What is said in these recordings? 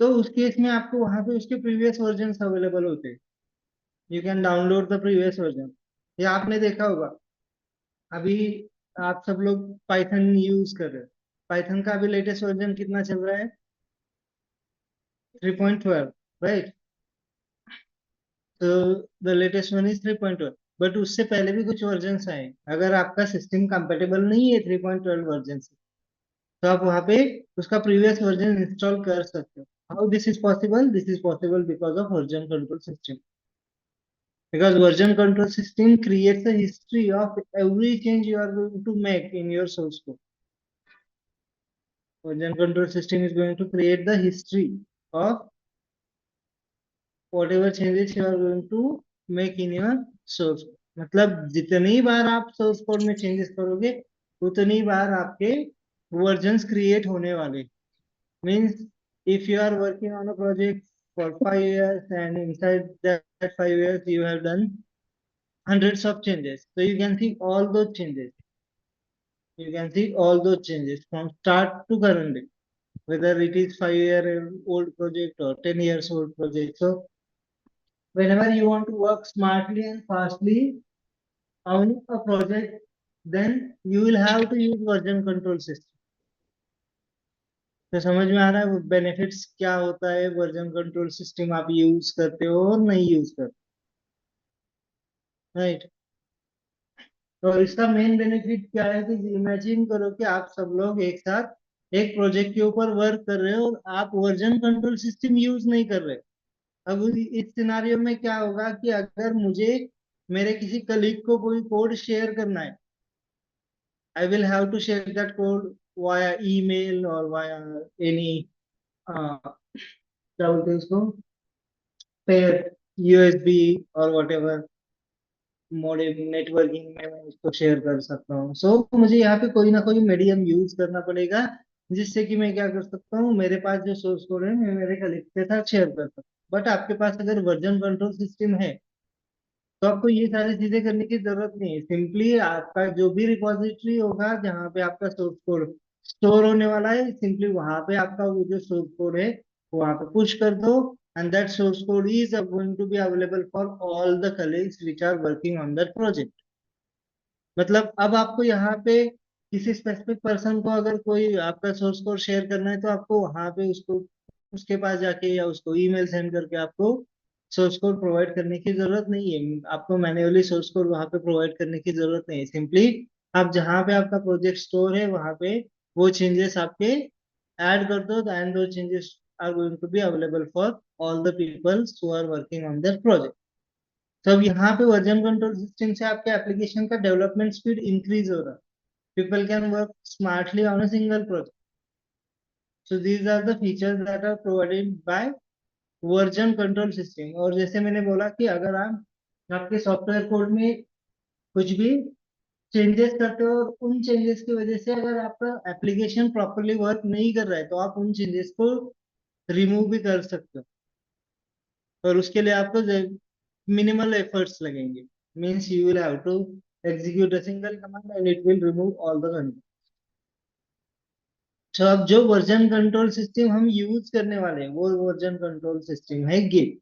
तो उस केस में आपको वहां पे उसके प्रीवियस वर्जन अवेलेबल होते हैं। You can download the previous version. ये आपने देखा होगा। अभी आप सब लोग पाइथन यूज कर रहे हो। पाइथन का अभी लेटेस्ट वर्जन कितना चल रहा है? 3.12, राइट? तो the latest one is 3.12। But उससे पहले भी कुछ वर्जन आए। अगर आपका सिस्टम कंपेटेबल नहीं है 3.12 वर्जन से, तो आप वहाँ पे उसका प्रीवियस वर्जन इंस्टॉल कर सकते हो। How this is possible? This is possible because of version control system. Because version control system creates a history of every change you are going to make in your source code. Version control system is going to create the history of whatever changes you are going to make in your source code. मतलब जितनी बार आप source code में changes करोगे, उतनी बार आपके versions create होने वाले। Means if you are working on a project for 5 years and inside that 5 years you have done hundreds of changes, so you can see all those changes. You can see all those changes from start to current day, whether it is 5 year old project or 10 years old project. So whenever you want to work smartly and fastly on a project, then you will have to use version control system. तो समझ में आ रहा है वो benefits क्या होता है? Version control system आप यूज करते हो और नहीं यूज करते, राइट? तो इसका मेन बेनिफिट क्या है कि इमेजिन करो कि आप सब लोग एक साथ एक प्रोजेक्ट के ऊपर वर्क कर रहे हो और आप वर्जन कंट्रोल सिस्टम यूज नहीं कर रहे। अब इस सिनारियो में क्या होगा कि अगर मुझे मेरे किसी कलीग को कोई कोड शेयर करना है, I will have to share that code via email और वाया एनी क्या बोलते हैं उसको, पेयर, यूएसबी और व्हाटएवर मॉडेम नेटवर्किंग में मैं उसको शेयर कर सकता हूँ। सो मुझे यहाँ पे कोई ना कोई मीडियम यूज करना पड़ेगा, जिससे कि मैं क्या कर सकता हूँ, मेरे पास जो सोर्स कोड है मैं मेरे कलीग के साथ शेयर कर सकता हूँ। बट आपके पास अगर वर्जन कंट्रोल सिस्टम है, तो आपको ये सारी चीजें करने की जरूरत नहीं है। सिंपली आपका जो भी रिपॉजिटरी होगा जहाँ पे आपका सोर्स कोड स्टोर होने वाला है, सिंपली वहां पे आपका वो जो सोर्स कोड है वहां पे पुश कर दो, and that source code is going to be available for all the colleagues which are working on that project. मतलब अब आपको यहाँ पे किसी स्पेसिफिक पर्सन को अगर कोई आपका सोर्स कोड शेयर करना है, तो आपको वहां पे उसको उसके पास जाके या उसको ईमेल सेंड करके आपको सोर्स कोड प्रोवाइड करने की जरूरत नहीं है। आपको मैन्युअली सोर्स कोड वहां पे प्रोवाइड करने की जरूरत नहीं है। सिंपली आप जहाँ पे आपका प्रोजेक्ट स्टोर है वहां पे वो चेंजेस आपके ऐड कर दो, एंड दो changes are going to be available for all the peoples who are working on their project. तो अब यहाँ पे वर्जन कंट्रोल सिस्टम से आपके एप्लीकेशन का डेवलपमेंट स्पीड इंक्रीज हो रहा है। People can work smartly on a single project. So these are the features that are provided by version control system. और जैसे मैंने बोला कि अगर आप आपके सॉफ्टवेयर कोड में कुछ भी चेंजेस करते हो और उन चेंजेस की वजह से अगर आपका एप्लीकेशन प्रॉपरली वर्क नहीं कर रहा है, तो आप उन चेंजेस को रिमूव भी कर सकते हो। और उसके लिए आपको मिनिमल एफर्ट्स लगेंगे। Means you will have to execute a single command and it will remove all the content. तो अब जो वर्जन कंट्रोल सिस्टम हम यूज करने वाले हैं वो वर्जन कंट्रोल सिस्टम है Git.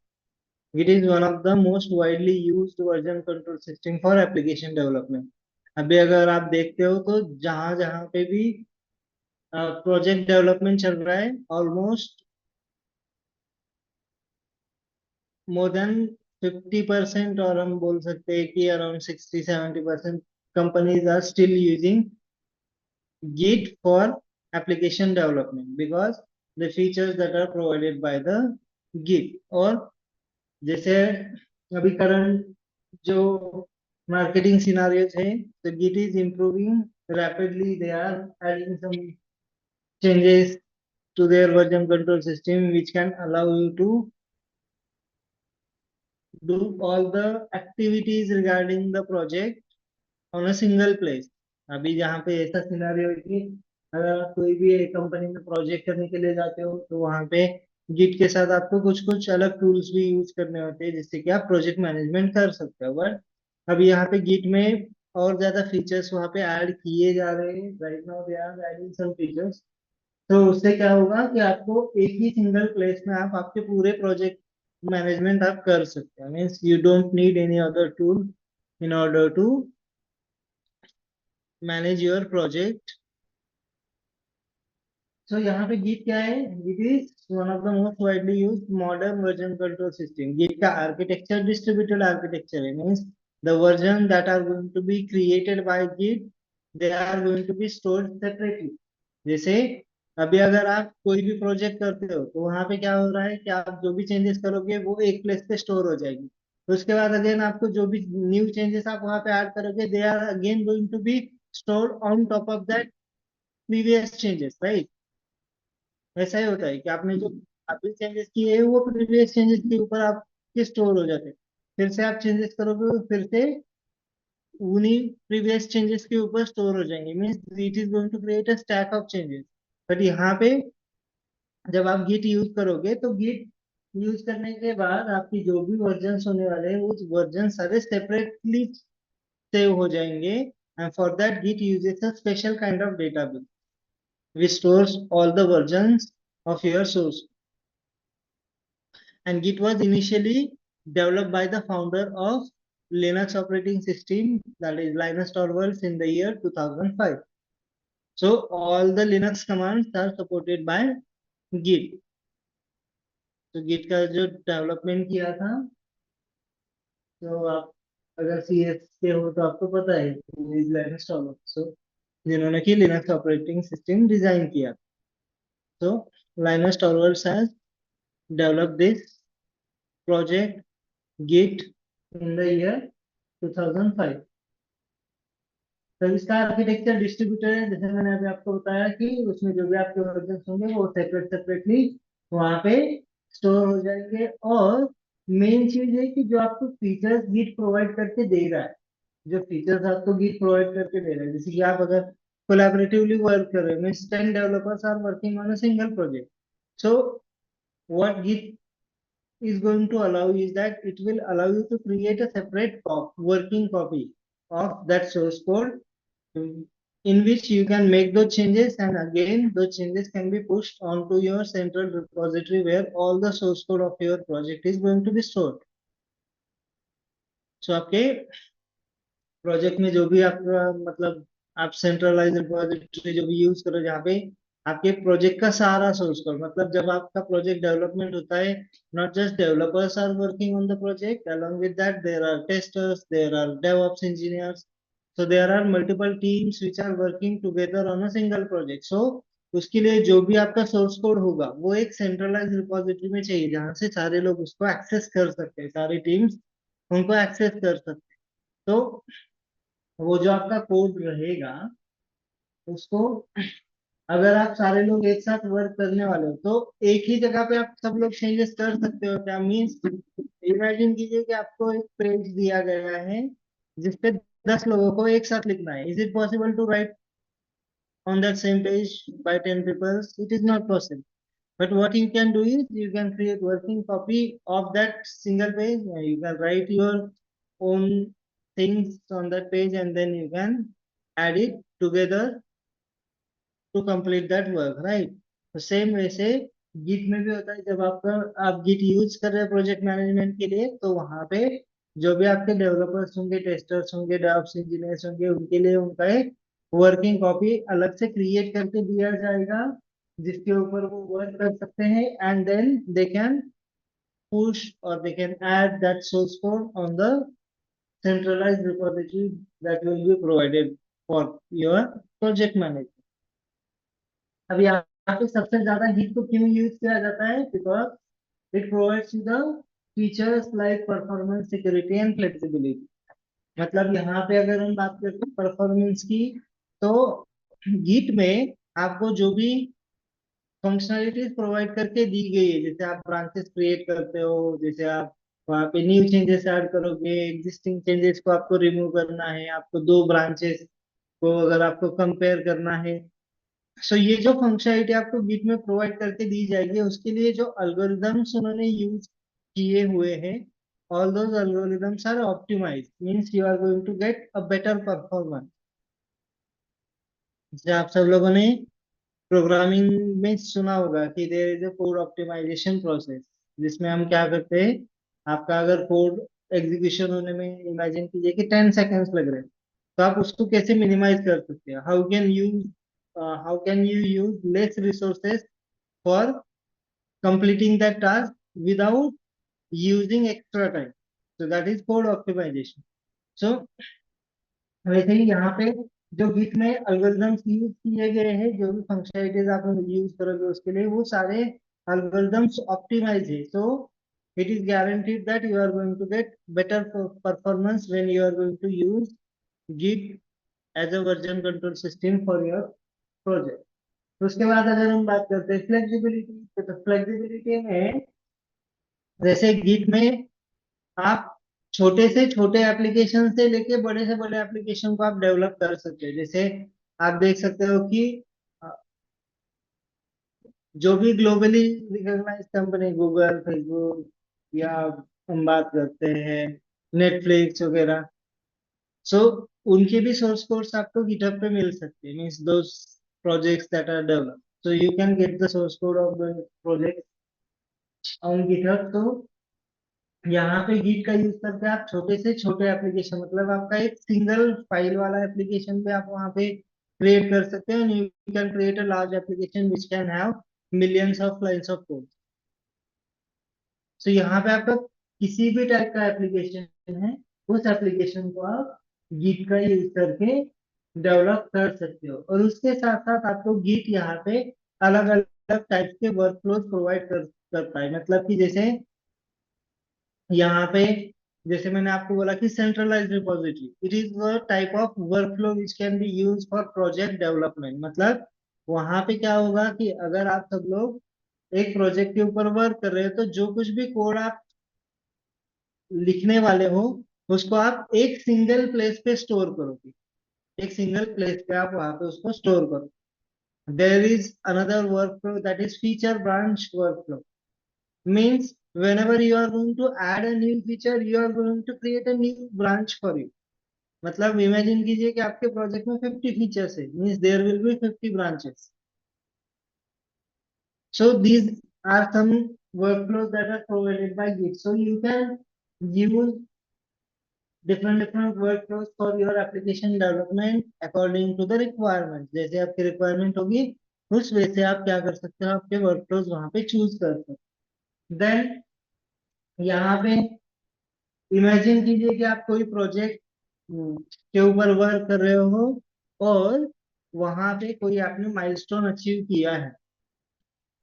Git is one of the most widely used version control system for application development. अभी अगर आप देखते हो तो जहां जहां पे भी प्रोजेक्ट डेवलपमेंट चल रहा है, ऑलमोस्ट मोर देन 50%, और हम बोल सकते हैं कि around 60-70% companies are still using Git for application development because the features that are provided by the Git। और जैसे अभी करंट जो मार्केटिंग सिनारियोज है, तो Git is improving rapidly. They are adding some changes to their version control system which can allow you to do all the activities regarding the project on a single place. अभी जहाँ पे ऐसा scenario है कि अगर आप कोई भी एक कंपनी में प्रोजेक्ट करने के लिए जाते हो, तो वहाँ पे गिट के साथ आपको कुछ कुछ अलग टूल्स भी यूज करने होते हैं जिससे कि आप प्रोजेक्ट मैनेजमेंट कर सकते हो। बट अभी यहाँ पे गिट में और ज्यादा फीचर्स वहाँ पे ऐड किए जा रहे हैं। Right now they are adding some features तो उससे क्या होगा कि आपको एक ही सिंगल प्लेस में आप आपके पूरे प्रोजेक्ट मैनेजमेंट आप कर सकते हैं, means you don't need any other tool in order to manage your project. So यहाँ पे गिट क्या है? Git is one of the most widely used modern version control system. Git का आर्किटेक्चर डिस्ट्रीब्यूटेड आर्किटेक्चर है, means the version that are going to be created by Git, they are going to be stored separately. जैसे अभी अगर आप कोई भी project करते हो तो वहां पे क्या हो रहा है कि आप जो भी चेंजेस करोगे वो एक प्लेस पे स्टोर हो जाएगी। तो उसके बाद अगेन आपको जो भी न्यू चेंजेस आप वहां पे ऐड करोगे, they are again going to be stored on top of that previous changes, right? ऐसा ही होता है कि आपने जो अभी चेंजेस किए हैं वो प्रीवियस चेंजेस के ऊपर आपके स्टोर हो जाते हैं। फिर से आप चेंजेस करोगे वो फिर से उन्हीं प्रीवियस चेंजेस के ऊपर स्टोर हो जाएंगे, means it is going to create a stack of changes. But यहाँ पे जब आप गिट यूज करोगे तो गिट यूज करने के बाद आपकी जो भी वर्जन होने वाले हैं वो वर्जन सारे सेपरेटली सेव हो जाएंगे। And for that Git uses a special kind of database which stores all the versions of your source. And Git was initially developed by the founder of Linux operating system, that is Linus Torvalds, in the year 2005. So all the Linux commands are supported by Git. तो Git का जो development किया था, तो आप अगर C S के हो तो आपको पता है लिनक्स टॉर्वल्ड्स, so जिन्होंने की लिनक्स ऑपरेटिंग सिस्टम डिजाइन किया। तो Linus Torvalds has developed this project Git in the year 2005। तो इसका आर्किटेक्चर डिस्ट्रीब्यूटर है, जैसे मैंने अभी आपको बताया कि उसमें जो भी आपके वर्जन होंगे वो सेपरेटली वहां पे स्टोर हो जाएंगे। और मेन चीज है कि जो आपको फीचर्स गिट प्रोवाइड करके दे रहा है, जो फीचर्स आपको गिट प्रोवाइड करके दे रहा है, जैसे कि आप अगर कोलैबोरेटिवली वर्क कर रहे हो, means 10 developers are working on a single project, so what Git is going to allow is that it will allow you to create a separate working copy of that source code, in which you can make those changes, and again those changes can be pushed onto your central repository where all the source code of your project is going to be stored। So आपके project में जो भी आपका मतलब आप centralise repository जो भी use करो, जहाँ पे आपके प्रोजेक्ट का सारा सोर्स कोड, मतलब जब आपका प्रोजेक्ट डेवलपमेंट होता है, not just developers are working on the project, along with that there are testers, there are DevOps engineers, so there are multiple teams which are working together on a single project। so उसके लिए जो भी आपका source code होगा वो एक centralise repository में चाहिए, जहाँ से सारे लोग उसको एक्सेस कर सकते हैं, सारी टीम्स उनको एक्सेस कर सकते हैं। तो वो जो आपका कोड रहेगा उसको अगर आप सारे लोग एक साथ वर्क करने वाले हो तो एक ही जगह पे आप सब लोग चेंजेस कर सकते हो। क्या मीन्स, इमेजिन कीजिए कि आपको एक पेज दिया गया है जिसपे 10 लोगों को एक साथ लिखना है। Is it possible to write on that same page by 10 people? It is not possible. But what you can do is you can create working copy of that single page. You can write your own things on that page and then you can add it together to complete that work, right? तो same वैसे Git में भी होता है, जब आपका आप Git use कर रहे हैं प्रोजेक्ट मैनेजमेंट के लिए तो वहां पे जो भी आपके डेवलपर्स होंगे, टेस्टर्स होंगे, डेवऑप्स इंजीनियर्स होंगे, उनके लिए उनका एक वर्किंग कॉपी अलग से क्रिएट करके दिया जाएगा जिसके ऊपर वो वर्क कर सकते हैं। And then they can push or they can add that source code on the centralized repository that will be provided for your project management। अब यहाँ पे सबसे ज्यादा गिट को क्यों यूज किया जाता है? Because it provides you the features like performance, security and flexibility. मतलब यहाँ पे अगर हम बात करते हैं परफॉर्मेंस की, तो गिट में आपको जो भी फंक्शनैलिटीज प्रोवाइड करके दी गई है, जैसे आप ब्रांचेस क्रिएट करते हो, जैसे आप वहाँ पे न्यू चेंजेस ऐड करोगे, एग्जिस्टिंग चेंजेस को आपको रिमूव करना है, आपको दो ब्रांचेस को अगर आपको कंपेयर करना है, सो ये जो फंक्शनैलिटी आपको गिट में प्रोवाइड करके दी जाएगी उसके लिए जो अल्गोरिदम्स उन्होंने यूज किए हुए हैं, all those algorithms are optimised, means you are going to get a better performance. जैसे आप सब लोगों ने प्रोग्रामिंग में सुना होगा कि there is a code optimisation process, जिसमें हम क्या करते हैं, आपका अगर कोड एग्जीक्यूशन होने में इमेजिन कीजिए कि 10 सेकेंड्स लग रहे हैं, तो आप उसको कैसे मिनिमाइज कर सकते हैं, how can you use less resources for completing that task without using extra time, so that is code optimization. So वैसे ही यहाँ पे जो गिट में अल्गोरिदम्स यूज किए गए हैं, जो भी फंक्शनलिटीज आप यूज करोगे उसके लिए, वो सारे अल्गोरिदम्स ऑप्टिमाइज है, so it is guaranteed that you are going to get better performance when you are going to use Git as a version control system for your project. उसके बाद अगर हम बात करते हैं फ्लेक्सिबिलिटी, तो फ्लेक्सिबिलिटी में जैसे गिट में आप छोटे से छोटे एप्लीकेशन से लेके बड़े से बड़े एप्लीकेशन को आप डेवलप कर सकते हो। जैसे आप देख सकते हो कि अ, जो भी globally recognise company, Google, Facebook, या हम बात करते हैं नेटफ्लिक्स वगैरह, सो उनके भी सोर्स कोड्स आपको गिटहब पे मिल सकते हैं, means those projects that are developed, so you can get the source code of the project on GitHub. तो यहाँ पे गिट का यूज करके आप छोटे से छोटे एप्लीकेशन, मतलब आपका एक सिंगल फाइल वाला एप्लीकेशन पे आप वहाँ पे क्रिएट कर सकते हो, you can create a large application which can have millions of lines of code. So यहाँ पे आपका किसी भी टाइप का एप्लीकेशन है, उस एप्लीकेशन को आप गिट का यूज करके डेवलप कर सकते हो, और उसके साथ साथ आपको गिट यहाँ पे अलग अलग टाइप के वर्कफ्लोज प्रोवाइड करता है, मतलब कि जैसे यहाँ पे, जैसे मैंने आपको बोला कि centralised repository, it is a type of workflow which can be use for project development. मतलब वहां पे क्या होगा कि अगर आप सब लोग एक प्रोजेक्ट के ऊपर वर्क कर रहे हो, तो जो कुछ भी कोड आप लिखने वाले हो, उसको आप एक सिंगल प्लेस पे स्टोर करोगे, एक सिंगल प्लेस पे आप वहां पे उसको स्टोर करो। There is another workflow that is feature branch workflow, means whenever you are going to add a new feature, you are going to create a new branch for you। मतलब imagine कीजिए कि आपके project में 50 features है, means there will be 50 branches. So these are some workflows that are provided by Git, so you can use different workflows for your application development according to the requirement। जैसे आपकी requirement होगी, उस वे से आप क्या कर सकते हो, आपके वर्कफ्लोज वहां पे चूज कर सकते हो। देन यहाँ पे इमेजिन कीजिए कि आप कोई प्रोजेक्ट के ऊपर वर्क कर रहे हो, और वहां पे कोई आपने माइलस्टोन अचीव किया है,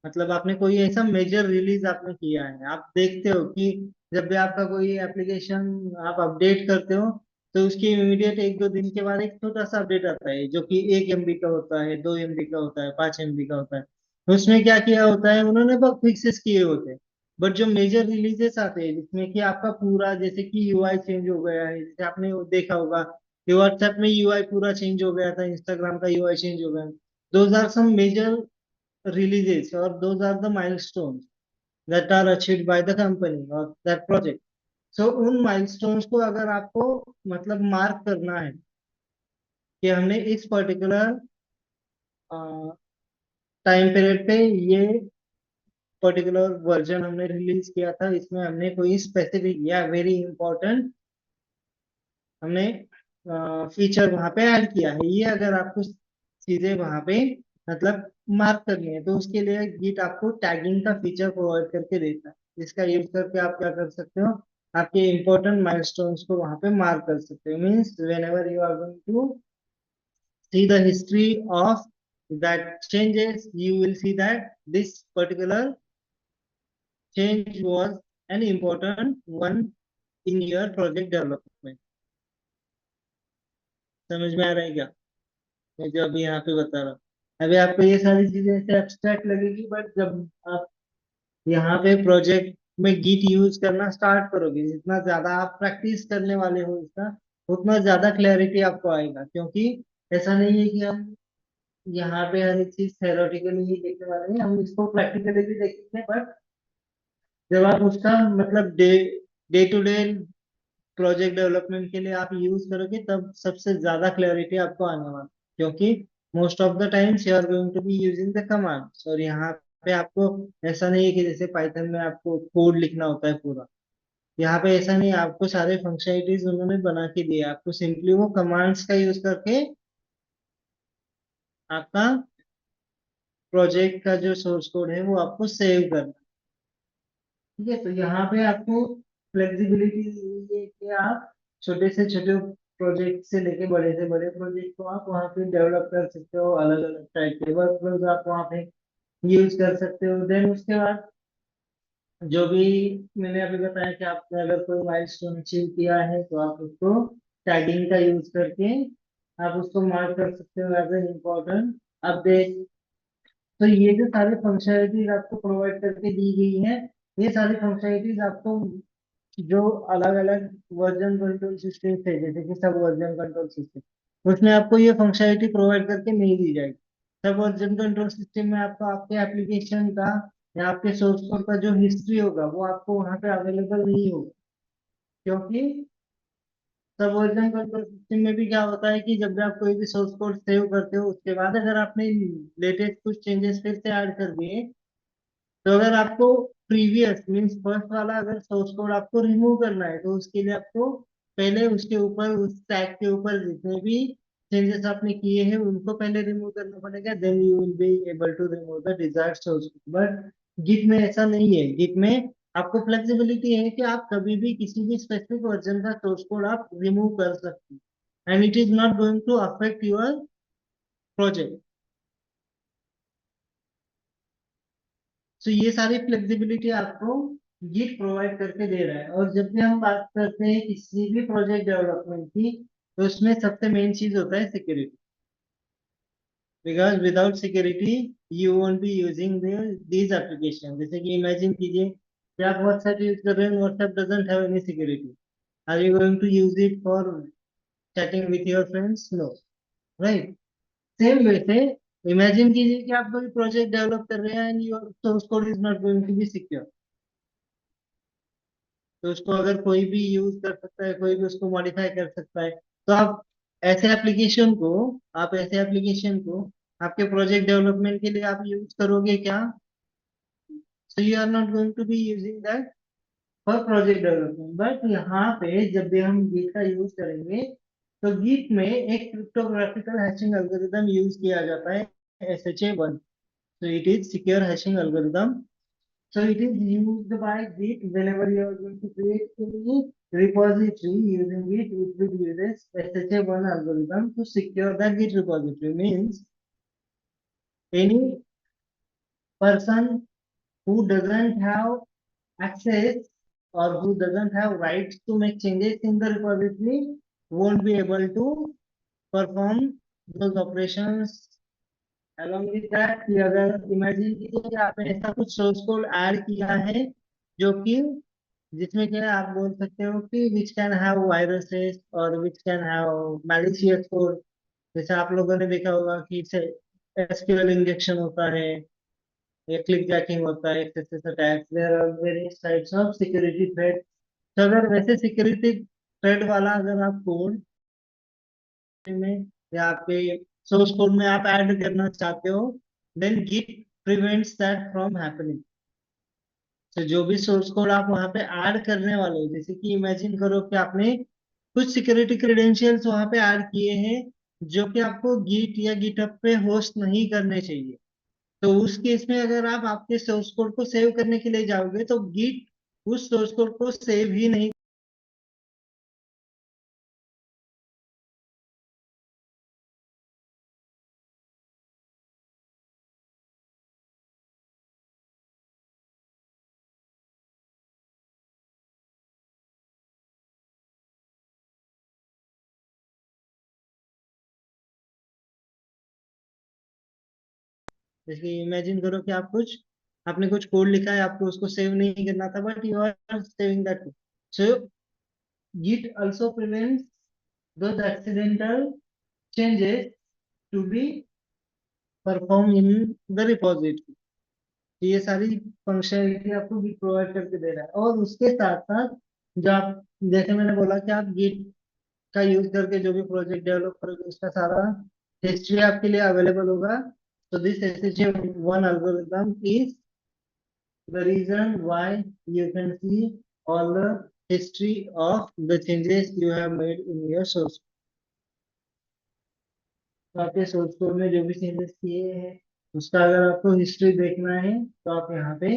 मतलब आपने कोई ऐसा मेजर रिलीज आपने किया है। आप देखते हो कि जब भी आपका कोई एप्लीकेशन आप अपडेट करते हो, तो उसके इमीडिएट 1-2 दिन के बाद एक छोटा सा अपडेट आता है, जो कि 1 MB का होता है, 2 MB का होता है, 5 MB का होता है। तो उसमें क्या किया होता है, उन्होंने बग फिक्सेस किए होते हैं। बट जो मेजर रिलीजेस आते हैं, जिसमें कि आपका पूरा, जैसे कि यूआई चेंज हो गया है, जैसे आपने वो देखा होगा कि व्हाट्सएप में यूआई पूरा चेंज हो गया था, इंस्टाग्राम का यूआई चेंज हो गया, those are some major releases, or those are the milestones that are achieved by the company or that project। So उन milestones को अगर आपको मतलब मार्क करना है कि हमने इस पर्टिकुलर टाइम पीरियड पे ये पर्टिकुलर वर्जन हमने रिलीज किया था, इसमें हमने कोई स्पेसिफिक या वेरी इंपॉर्टेंट हमने फीचर वहां पे ऐड किया है, ये अगर आपको चीजें वहां पे मतलब मार्क करनी है, तो उसके लिए गिट आपको टैगिंग का फीचर प्रोवाइड करके देता है, जिसका यूज करके आप क्या कर सकते हो, आपके इंपॉर्टेंट माइलस्टोन्स को वहां पे मार्क कर सकते हो। Means whenever you are going to see the history of that changes, you will see that this particular change was an important one in your project development। समझ में आ रहा है क्या मैं जो अभी यहाँ पे बता रहा हूँ? अभी आपको ये सारी चीजें ऐसे एब्स्ट्रैक्ट लगेगी, बट जब आप यहाँ पे प्रोजेक्ट में गिट यूज करना स्टार्ट करोगे, जितना ज्यादा आप प्रैक्टिस करने वाले हो इसका, उतना ज्यादा क्लैरिटी आपको आएगा। क्योंकि ऐसा नहीं है कि हम यहाँ पे हर एक चीज थ्योरेटिकली ही देखने वाले हैं, हम इसको प्रैक्टिकली भी देखेंगे। बट जब आप उसका मतलब day to day project development के लिए आप यूज करोगे, तब सबसे ज्यादा क्लैरिटी आपको आने वाला है। क्योंकि most of the times you are going to be using the commands. और यहाँ पे आपको ऐसा नहीं है कि जैसे पाइथन में आपको कोड लिखना होता है पूरा, यहाँ पे ऐसा नहीं है, आपको सारे फंक्शनलिटीज उन्होंने बना के दिए, आपको सिंपली वो कमांड्स का यूज करके आपका प्रोजेक्ट का जो सोर्स कोड है वो आपको सेव करना। ठीक है, तो यहाँ पे आपको फ्लेक्सिबिलिटी दी है कि आप छोटे से छोटे प्रोजेक्ट से लेके बड़े से बड़े प्रोजेक्ट को आप वहाँ पे डेवलप कर सकते हो, अलग अलग टाइप के वर्कफ्लोज आप वहाँ पे यूज कर सकते हो। देन उसके बाद जो भी मैंने अभी बताया कि आपने अगर कोई माइलस्टोन अचीव किया है तो आप उसको टैगिंग का यूज करके आप उसको मार्क कर सकते हो एज एन इम्पोर्टेंट अपडेट। तो ये जो सारी फंक्शनलिटीज आपको प्रोवाइड करके दी गई है, ये सारी फंक्शनलिटीज आपको जो अलग अलग वर्जन कंट्रोल सिस्टम थे, जैसे कि सब वर्जन कंट्रोल सिस्टम, उसमें आपको ये फंक्शनलिटी प्रोवाइड करके नहीं दी जाएगी। सब वर्जन कंट्रोल सिस्टम में आपको आपके एप्लीकेशन का या आपके सोर्स कोड का जो हिस्ट्री होगा वो आपको वहां पे अवेलेबल नहीं होगा, क्योंकि सब वर्जन कंट्रोल सिस्टम में भी क्या होता है कि जब भी आप कोई भी सोर्स कोड सेव करते हो उसके बाद अगर आपने लेटेस्ट कुछ चेंजेस फिर से ऐड कर दिए, तो अगर आपको प्रीवियस मीन्स फर्स्ट वाला अगर सोर्स कोड आपको रिमूव करना है तो उसके लिए आपको पहले उसके ऊपर उस टैग के ऊपर जितने भी चेंजेस आपने किए हैं उनको पहले रिमूव करना पड़ेगा, then you will be able to remove the desired source code. But Git में ऐसा नहीं है, गिट में आपको फ्लेक्सिबिलिटी है कि आप कभी भी किसी भी स्पेसिफिक वर्जन का सोर्स कोड आप रिमूव कर सकते हैं and it is not going to affect your project. तो ये सारी फ्लेक्सिबिलिटी आपको गिट प्रोवाइड करके दे रहा है। और जब भी हम बात करते हैं किसी भी प्रोजेक्ट डेवलपमेंट की, तो उसमें सबसे मेन चीज होता है security, because without security you won't be using these application. जैसे कि इमेजिन कीजिए कि आप व्हाट्सएप यूज कर रहे हैं, WhatsApp doesn't have any security, are you going to use it for chatting with your friends? No, right. Same way से imagine कीजिए कि आप कोई प्रोजेक्ट डेवलप कर रहे हैं and your source code is not going to be secure, तो उसको अगर कोई भी यूज कर सकता है, कोई भी उसको मॉडिफाई कर सकता है, तो आप ऐसे एप्लीकेशन को आपके प्रोजेक्ट डेवलपमेंट के लिए आप यूज करोगे क्या? So you are not going to be using that for project development. But यहाँ पे जब भी हम गीट का यूज करेंगे, तो गीट में एक क्रिप्टोग्राफिकल हैशिंग एल्गोरिदम यूज किया जाता है, SHA-1। so it is secure hashing algorithm. So it is used by Git whenever you are going to create any repository using Git, it will use SHA-1 algorithm to secure the Git repository. Means any person who doesn't have access or who doesn't have rights to make changes in the repository won't be able to perform those operations। along with that कि अगर imagine कीजिए कि आपने ऐसा कुछ source code add किया है जो कि जिसमें क्या है, आप बोल सकते हो कि विच कैन हैव वायरसेस और विच कैन हैव मैलिशियस कोड। जैसे आप लोगों ने देखा होगा कि एसक्यूएल इंजेक्शन होता है या क्लिक जैकिंग होता है, access attacks, there are various types of security threat. तो अगर वैसे सिक्योरिटी थ्रेट वाला अगर आप कोड में या आपके सोर्स कोड में आप ऐड करना चाहते हो, then Git prevents that from happening. तो जो भी सोर्स कोड आप वहां पे ऐड करने वाले हो, जैसे कि इमेजिन करो कि आपने कुछ सिक्योरिटी क्रेडेंशियल्स वहां पे ऐड किए हैं जो कि आपको गिट या गिटहब पे होस्ट नहीं करने चाहिए, तो उस केस में अगर आप आपके सोर्स कोड को सेव करने के लिए जाओगे तो गिट उस सोर्स कोड को सेव ही नहीं। जैसे इमेजिन करो कि आपने कुछ कोड लिखा है, आपको उसको सेव नहीं करना था but you are saving that code. So git also prevents those accidental changes to be performed in the repository। तो ये सारी फंक्शनलिटी आपको गिट प्रोवाइड करके दे रहा है। और उसके साथ साथ जो आप, जैसे मैंने बोला कि आप गिट का यूज करके जो भी प्रोजेक्ट डेवलप करोगे उसका सारा हिस्ट्री आपके लिए अवेलेबल होगा. So this SHA-1 algorithm is the reason why you can see all the history of the changes you have made in your source. तो आपके सोर्स कोड में जो भी चेंजेस किए हैं उसका अगर आपको हिस्ट्री देखना है तो आप यहाँ पे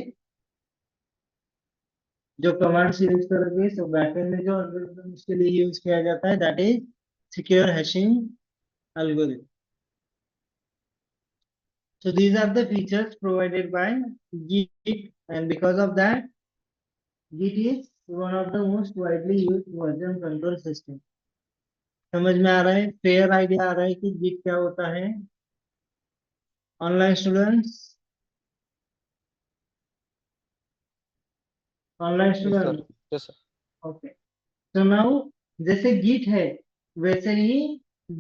जो कमांड्स यूज करोगे, तो बैकएंड में जो एल्गोरिथम उसके लिए यूज किया जाता है, that is secure hashing algorithm. So these are the features provided by Git, and because of that, Git is one of the most widely used version control system. समझ में आ रहा है, फेयर आइडिया आ रहा है कि Git क्या होता है. Online students, online yes sir. Student. Yes sir. Okay. So now, जैसे Git है वैसे ही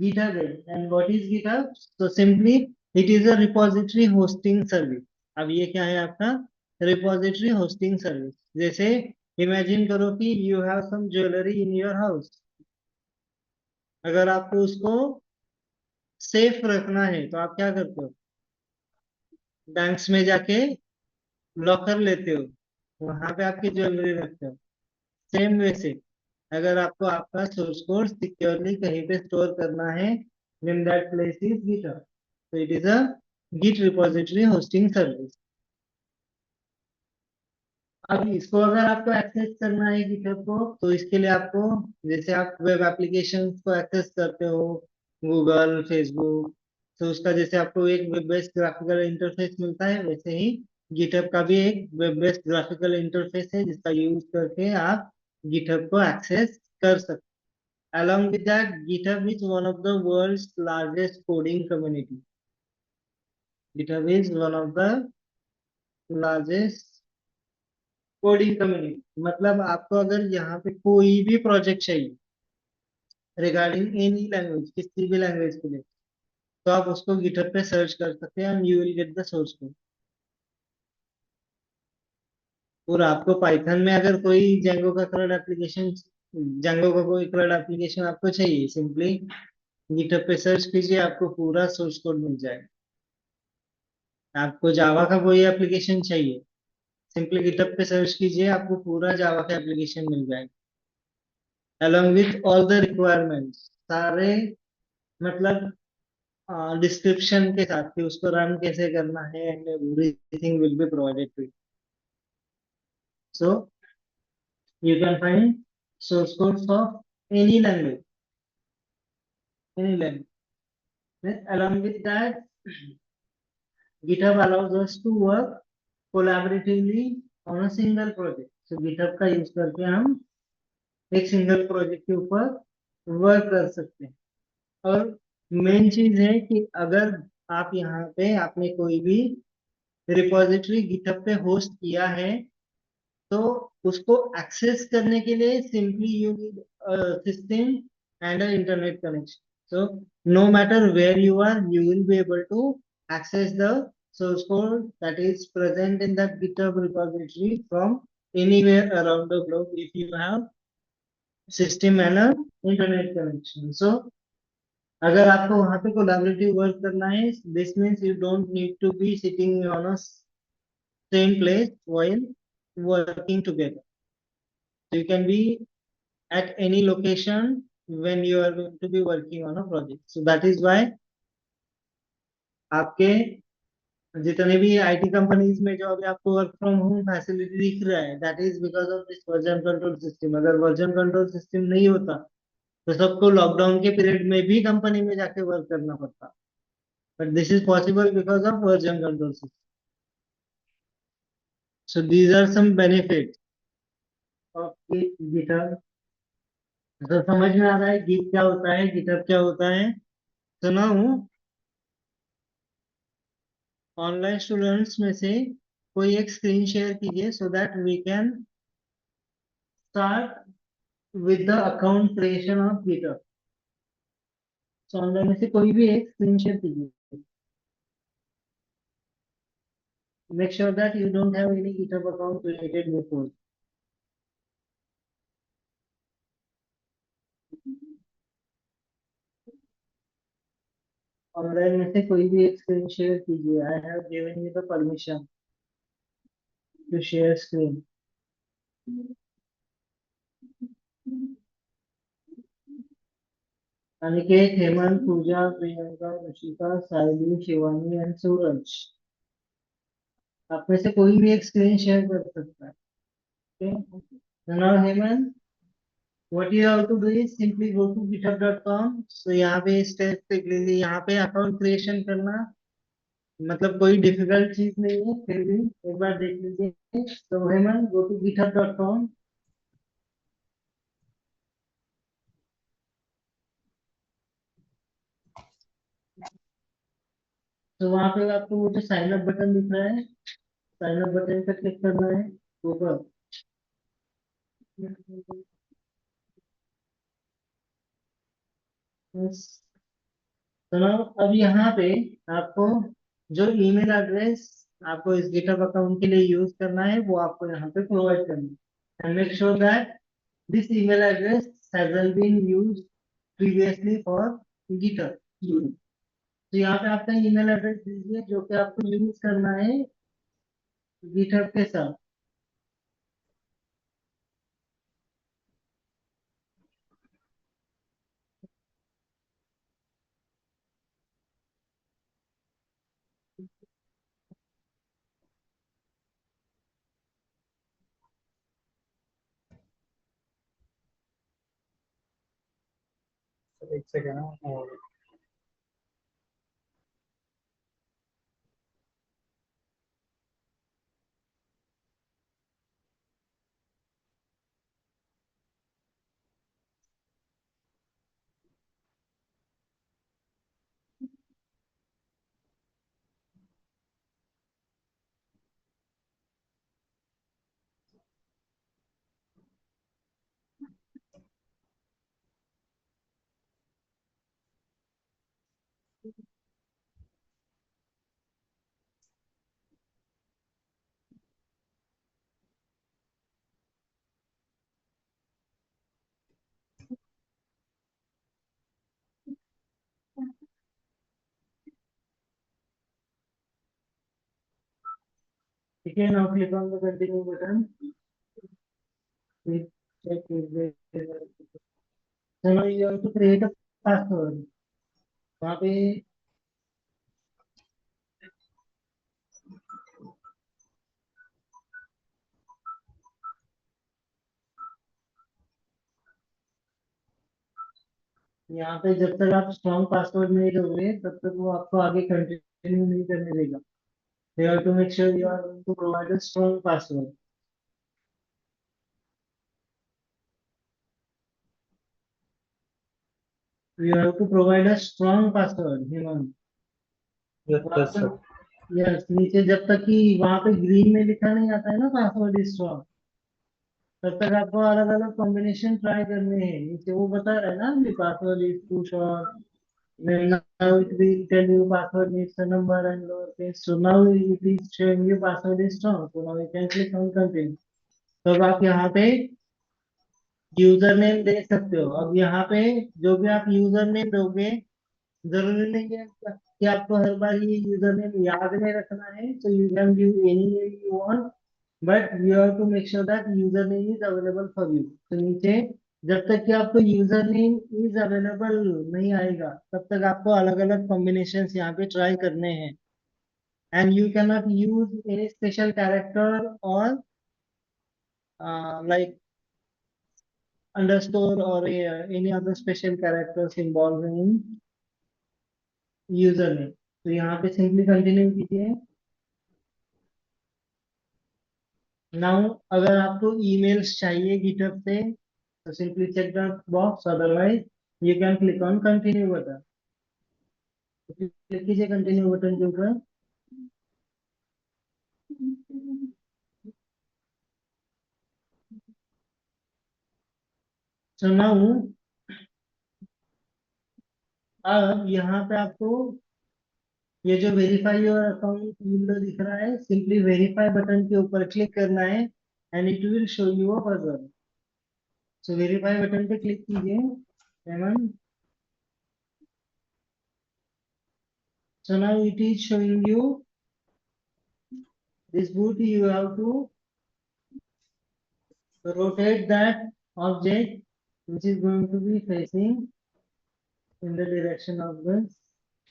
GitHub है. And what is GitHub? So simply it is a repository hosting service. अब ये क्या है आपका repository hosting service. जैसे इमेजिन करो कि you have some jewelry in your house. अगर आपको उसको सेफ रखना है तो आप क्या करते हो, बैंक्स में जाके लॉकर लेते हो, वहां पे आपकी ज्वेलरी रखते हो. सेम वैसे अगर आपको आपका सोर्स कोड सिक्योरली कहीं पे स्टोर करना है, then that place is GitHub. So it is a Git repository hosting service. अब इसको अगर आपको एक्सेस करना है GitHub को, तो इसके लिए आपको, जैसे आप वेब एप्लीकेशन को एक्सेस करते हो, गूगल, फेसबुक, तो उसका जैसे आपको एक वेब बेस्ड ग्राफिकल इंटरफेस मिलता है, वैसे ही GitHub का भी एक वेब बेस्ड ग्राफिकल इंटरफेस है जिसका यूज करके आप GitHub को एक्सेस कर सकते हैं. Along with that, GitHub is one of the world's largest coding community. GitHub is one of the largest coding community. मतलब आपको अगर यहाँ पे कोई भी प्रोजेक्ट चाहिए रिगार्डिंग एनी लैंग्वेज, किसी भी लैंग्वेज के लिए, तो आप उसको GitHub पे सर्च कर सकते हैं and you will get the source code. और आपको पाइथन में अगर कोई जेंगो का क्लड एप्लीकेशन, जेंगो का कोई क्लड एप्लीकेशन आपको चाहिए, सिंपली GitHub पे सर्च कीजिए, आपको पूरा सोर्स कोड मिल जाएगा. आपको जावा का कोई एप्लीकेशन चाहिए, सिंपली गिटहब पे सर्च कीजिए, आपको पूरा जावा का एप्लीकेशन मिल जाएगा along with all the requirements, सारे मतलब डिस्क्रिप्शन के साथ कि उसको रन कैसे करना है, and everything will be provided to you. So you can find source codes of any language. Then along with that, GitHub allows us to work collaboratively on a single project. So GitHub का use करके हम एक single project के ऊपर work कर सकते हैं. और मेन चीज है कि अगर आप यहाँ पे आपने कोई भी रिपोजिटरी गिटहब पे होस्ट किया है, तो उसको एक्सेस करने के लिए simply you need system and internet connection. So no matter where you are, you will be able to access the source code that is present in that GitHub repository from anywhere around the globe if you have system and a internet connection. So अगर आपको वहां पे collaborative work करना है, this means you don't need to be sitting on a same place while working together. So you can be at any location when you are going to be working on a project. So that is why आपके जितने भी IT companies में जो अभी आपको work from home facility दिख रहा है, that is because of this version control system. अगर वर्जन कंट्रोल सिस्टम नहीं होता तो सबको लॉकडाउन के पीरियड में भी कंपनी में जाके वर्क करना पड़ता. But this is possible because of version control system. So these are some benefits of GitHub. तो समझ में आ रहा है Git क्या होता है, GitHub क्या होता है. तो now ऑनलाइन स्टूडेंट्स में से कोई एक स्क्रीन शेयर कीजिए so that we can start with the account creation of GitHub. So online में से कोई भी एक स्क्रीन शेयर कीजिए. Make sure that you don't have any GitHub account created before. Online में से कोई भी एक स्क्रीन शेयर कीजिए। I have given you the permission to share screen. Aniket, Hemant, Pooja, Priyanka, Ruchika, Saili, Shivani and Suraj. आप में से कोई भी एक स्क्रीन शेयर कर सकता है। Okay, now Hemant, what you have to do is simply go to github.com। so यहाँ पे स्टेप देख लीजिए, यहाँ पे अकाउंट क्रिएशन करना मतलब कोई डिफिकल्ट चीज नहीं है, फिर भी एक बार देख लीजिए। तो हेमंत, गो टू github.com। तो वहां पे आपको वो जो साइन अप बटन दिख रहा है, साइन अप बटन पे क्लिक करना है ऊपर। बस। तो ना अब यहाँ पे आपको जो ईमेल एड्रेस आपको इस गिटहब अकाउंट के लिए यूज करना है वो आपको यहाँ पे प्रोवाइड करना है। And make sure that this email address hasn't been used previously for GitHub. तो यहाँ पे आपका ईमेल एड्रेस दीजिए जो कि आपको यूज करना है गिटहब के साथ। एक सेकेंड और ठीक है, now click on the continue button. Check चलो, you have to create a password. वहाँ पे यहाँ पे जब तक आप स्ट्रॉन्ग पासवर्ड नहीं दोगे तब तक वो आपको आगे कंटिन्यू नहीं करने देगा। You have to make sure you are going to provide a strong password. You have to provide a strong password, Hemant। Yes वहाँ यस पे सर। यस, नीचे जब तक कि वहाँ पे ग्रीन में लिखा नहीं आता है ना पासवर्ड इज स्ट्रॉन्ग, तब तक आपको अलग अलग कॉम्बिनेशन ट्राई करने हैं। नीचे वो बता रहा है ना अभी password is too short. Now it will tell you password needs a number and lowercase. So now it is showing you password is strong. So now you can click on continue। तो अब आप यहाँ पे user name दे सकते हो। अब यहाँ पे जो भी आप यूजर नेम दोगे, जरूरी नहीं है कि आपको हर बार ये यूजर नेम याद में रखना है। तो you can give any name you want, but you have to make sure that user name is available for you. तो नीचे जब तक कि आपको यूजर नेम इज अवेलेबल नहीं आएगा तब तक आपको अलग अलग कॉम्बिनेशंस यहाँ पे ट्राई करने हैं। And you can not use any special character और like underscore or any other special characters involved in username। तो यहाँ पे सिंपली कंटिन्यू कीजिए। नाउ अगर आपको ईमेल्स चाहिए गिटहब से तो simply check the box, otherwise you can click on continue button. Click कीजिए कंटिन्यू बटन के ऊपर। सो नाउ अब यहाँ पे आपको ये जो वेरीफाई योर अकाउंट विंडो दिख रहा है, सिंपली वेरीफाई बटन के ऊपर क्लिक करना है and it will show you a buzzer. So verify button पे क्लिक कीजिए। Hemant, So now it is showing you this boot. You have to rotate that object which is going to be facing in the direction of the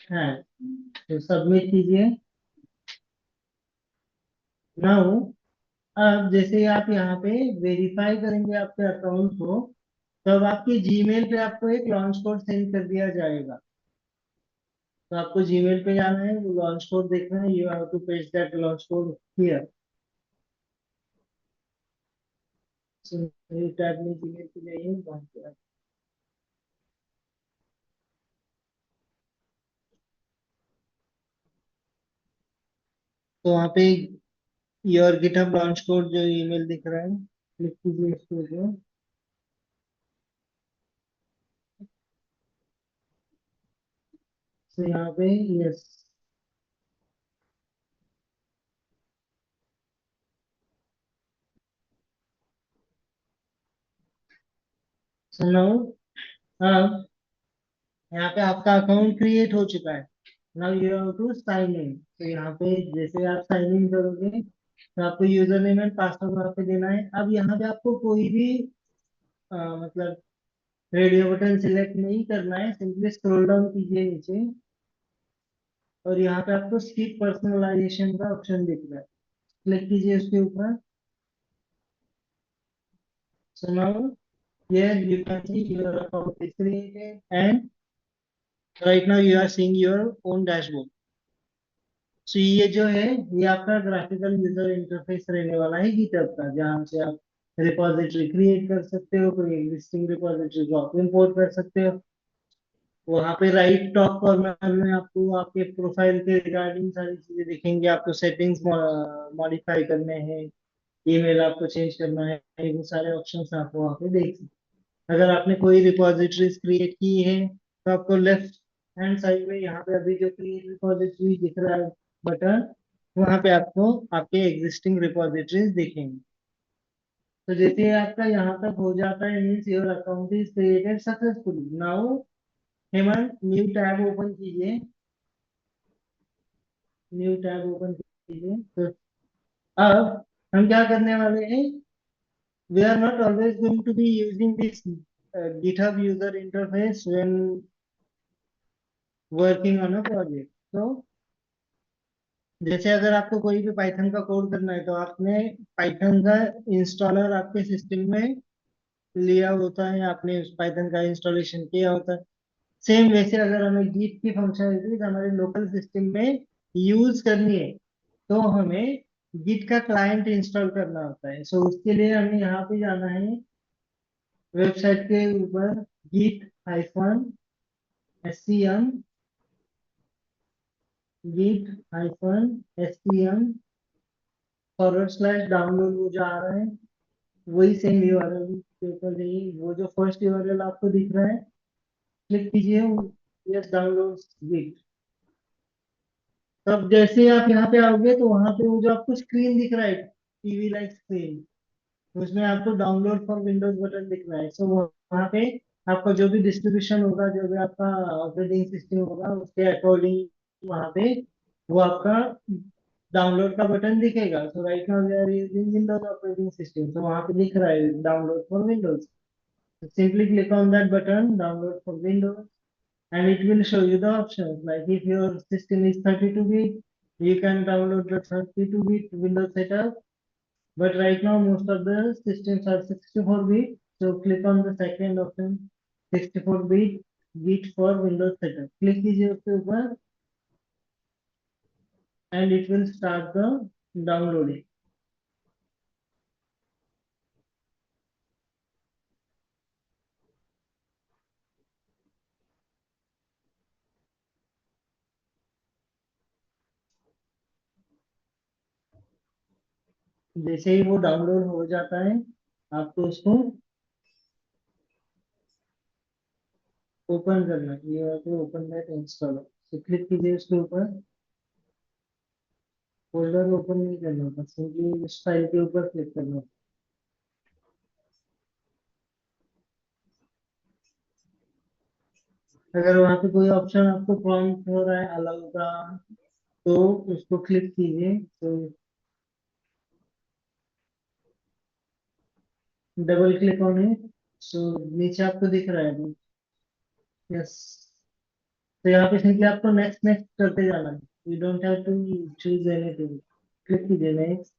hand. तो submit कीजिए. Now अब जैसे आप यहाँ पे verify करेंगे आपके अकाउंट को, तब आपके जीमेल पे आपको एक लॉन्च कोड सेंड कर दिया जाएगा. तो आपको जीमेल पे जाना है, वो लॉन्च कोड देखना है. You have to paste that launch code here. So ये टैब में जीमेल पे जाइए, वहाँ पे तो वहाँ पे योर गिटहब लॉन्च कोड जो ईमेल दिख रहा है, क्लिक कीजिए इसके ऊपर. तो यहाँ पे यस. सो नाउ अब यहाँ पे आपका अकाउंट क्रिएट हो चुका है. Now you have to sign in. तो यहाँ पे जैसे आप साइन इन करोगे तो आपको यूजर नेम एंड पासवर्ड वहाँ पे देना है. अब यहाँ पे आपको कोई भी मतलब रेडियो बटन सिलेक्ट नहीं करना है. सिंपली स्क्रॉल डाउन कीजिए नीचे और यहाँ पे आपको स्किप पर्सनलाइजेशन का ऑप्शन दिख रहा है. क्लिक कीजिए उसके ऊपर. So now here you can see your account is created and right now you are seeing your own dashboard. सो ये जो है, ये आपका ग्राफिकल यूजर इंटरफेस रहने वाला है गिटहब का, जहाँ से आप रिपोजिटरी क्रिएट कर सकते हो, कोई एग्जिस्टिंग रिपोजिटरी को आप इंपोर्ट कर सकते हो. वहाँ पे राइट टॉप कॉर्नर में आपको आपके प्रोफाइल के रिगार्डिंग सारी चीजें दिखेंगी. आपको सेटिंग्स मॉडिफाई करने हैं, ईमेल आपको चेंज करना है, वो सारे ऑप्शंस आप वहाँ पे देख सकते हैं. अगर आपने कोई रिपोजिटरीज क्रिएट की है तो आपको लेफ्ट हैंड साइड में यहाँ पे अभी जो क्रिएट रिपोजिटरी दिख रहा है बटन, वहाँ पे आपको आपके एग्जिस्टिंग रिपोजिटरीज दिखेंगे. तो जैसे आपका यहाँ तक हो जाता है, means your account is created successfully. Now Hemant, new tab open कीजिए. न्यू टैब ओपन कीजिए. तो अब हम क्या करने वाले हैं, we are not always going to be using this GitHub user interface when working on a project. So जैसे अगर आपको कोई भी पाइथन का कोड करना है तो आपने पाइथन का इंस्टॉलर आपके सिस्टम में लिया होता है, आपने उस पाइथन का इंस्टॉलेशन किया होता है. सेम वैसे अगर हमें गिट की फंक्शनलिटीज हमारे लोकल सिस्टम में यूज करनी है तो हमें गिट का क्लाइंट इंस्टॉल करना होता है. सो उसके लिए हमें यहाँ पे जाना है वेबसाइट के ऊपर, git hyphen scm, git hyphen scm /download. वो जो आ रहा है वही सेम यूआरएल के ऊपर जाइए. वो जो फर्स्ट यूआरएल आपको दिख रहा है, क्लिक कीजिए यस डाउनलोड गिट. तब जैसे आप यहाँ पे आओगे तो वहां पे वो जो आपको स्क्रीन दिख रहा है, टीवी लाइक स्क्रीन, उसमें आपको डाउनलोड फॉर विंडोज बटन दिख रहा है. सो वहाँ पे आपका जो भी डिस्ट्रीब्यूशन होगा, जो भी आपका ऑपरेटिंग सिस्टम होगा, उसके अकॉर्डिंग वहाँ पे वो आपका डाउनलोड का बटन दिखेगा. So right now we are using Windows operating system, तो वहाँ पे दिख रहा है download for Windows. Simply click on that button, download for Windows, and it will show you the options. Like if your system is 32-bit, you can download the 32-bit Windows setup. But right now, most of the systems are 64-bit. So click on the second option, 64-bit Git for Windows setup. Click कीजिए उसके ऊपर and it will start the downloading. जैसे ही वो download हो जाता है, आपको उसको ओपन करना है. ये आपको ओपन दैट इंस्टॉलर. तो क्लिक कीजिए उसके ऊपर. फोल्डर ओपन नहीं करना होता, सिंपली उस फाइल के ऊपर क्लिक करना. अगर वहां पे कोई ऑप्शन आपको प्रॉम्प्ट हो रहा है अलाउ का, तो उसको क्लिक कीजिए। तो डबल क्लिक ऑन इट। तो नीचे आपको दिख रहा है। यस। तो यहाँ पे सिंपली आपको नेक्स्ट नेक्स्ट करते जाना है। You don't have to choose anything. Click कीजिए नेक्स्ट,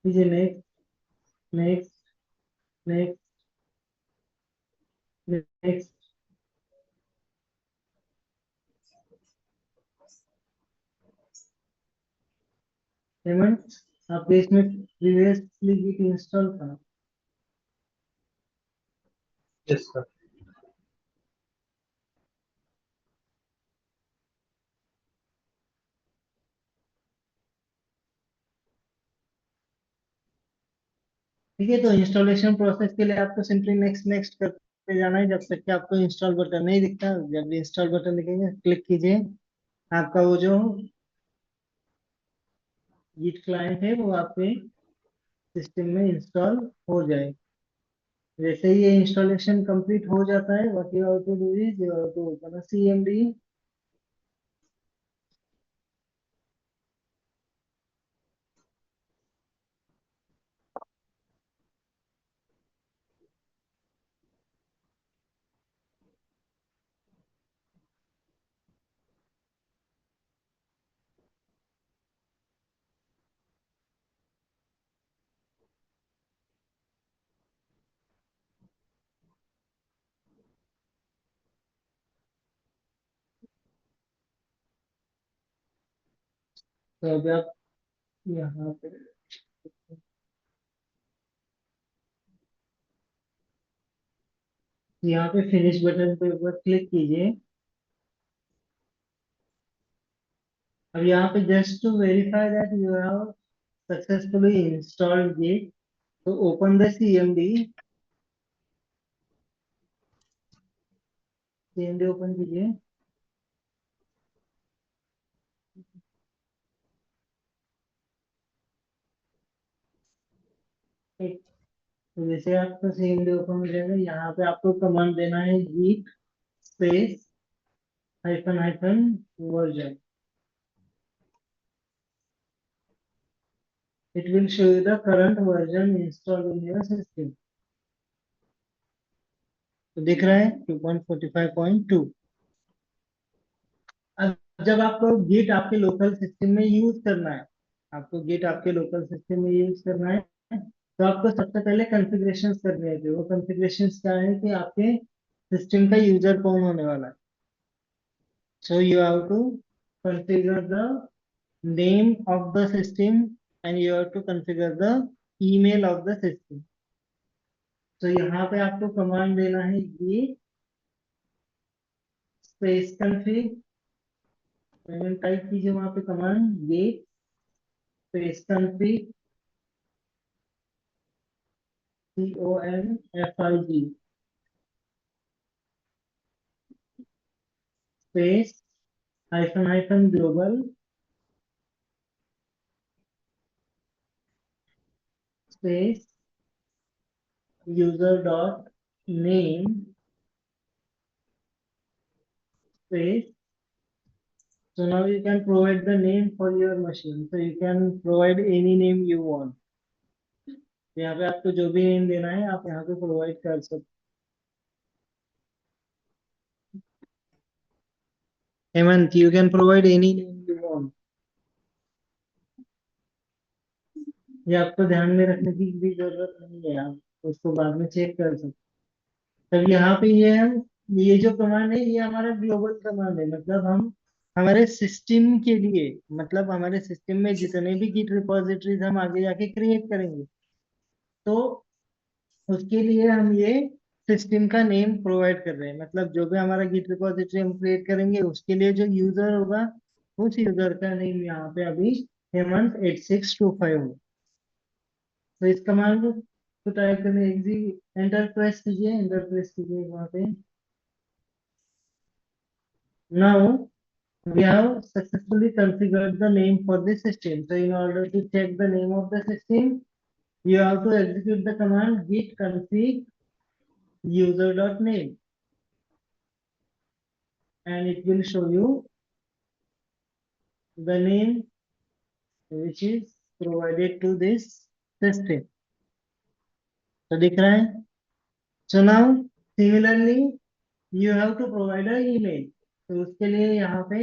कीजिए नेक्स्ट, नेक्स्ट, नेक्स्ट, नेक्स्ट। पेमेंट आपके इसमें प्रीवियसली गिट इंस्टॉल था। Yes, sir. ठीक है, तो इंस्टॉलेशन प्रोसेस के लिए आपको सिंपली नेक्स्ट नेक्स्ट करते जाना है जब तक कि आपको इंस्टॉल बटन नहीं दिखता। जब भी इंस्टॉल बटन दिखेंगे क्लिक कीजिए। आपका वो जो गिट क्लाइंट है वो आपके सिस्टम में इंस्टॉल हो जाए। जैसे ही ये इंस्टॉलेशन कंप्लीट हो जाता है, what you have to do is you have to open a CMD. तो अभी आप यहाँ पे फिनिश बटन पे एक बार क्लिक कीजिए। अब यहाँ पे just to verify that you have successfully installed Git, तो open the CMD. CMD open कीजिए। एक, तो जैसे आपका सीएमडी ओपन हो जाएगा, यहाँ पे आपको कमांड देना है git space hyphen hyphen version. It will show you the current version installed in your system. तो दिख रहा है 2.45.2। अब जब आपको गिट आपके लोकल सिस्टम में यूज करना है, आपको गिट आपके लोकल सिस्टम में यूज करना है, तो आपको सबसे पहले कॉन्फ़िगरेशंस करने होते हैं। वो कॉन्फ़िगरेशंस क्या है कि आपके सिस्टम का यूजर कौन होने वाला है। So you have to configure the name of the system and you have to configure the email of the system। तो यहाँ पे आपको कमांड देना है ये स्पेस config। टाइप कीजिए वहां पे कमांड ये space config CONFIG space hyphen hyphen global space user dot name space। So now you can provide the name for your machine, so you can provide any name you want। यहाँ पे आपको जो भी name देना है आप यहाँ पे प्रोवाइड कर सकते। Hemant, you can provide any name you want। ये आपको ध्यान में रखने की भी जरूरत नहीं है, आप उसको बाद में चेक कर सकते। तब यहाँ पे ये हम, ये जो कमांड है ये हमारा ग्लोबल कमांड है। मतलब हम हमारे सिस्टम के लिए, मतलब हमारे सिस्टम में जितने भी गिट रिपॉजिटरीज हम आगे जाके क्रिएट करेंगे, तो उसके लिए हम ये सिस्टम का नेम प्रोवाइड कर रहे हैं। मतलब जो भी हमारा गिट रिपॉजिटरी हम क्रिएट करेंगे उसके लिए जो यूजर होगा, उस यूजर का नेम यहाँ पे अभी हेमंत 8625 हो। तो इस कमांड को टाइप करने एग्जी एंटर प्रेस कीजिए, एंटर प्रेस कीजिए वहां पे। Now we have successfully configured the name for the system, so in order to check the name of the system you have to execute the command git config user.name। and it will show you the name which is provided to this system. तो दिख रहा है? So now similarly you have to provide an email. तो उसके लिए यहाँ पे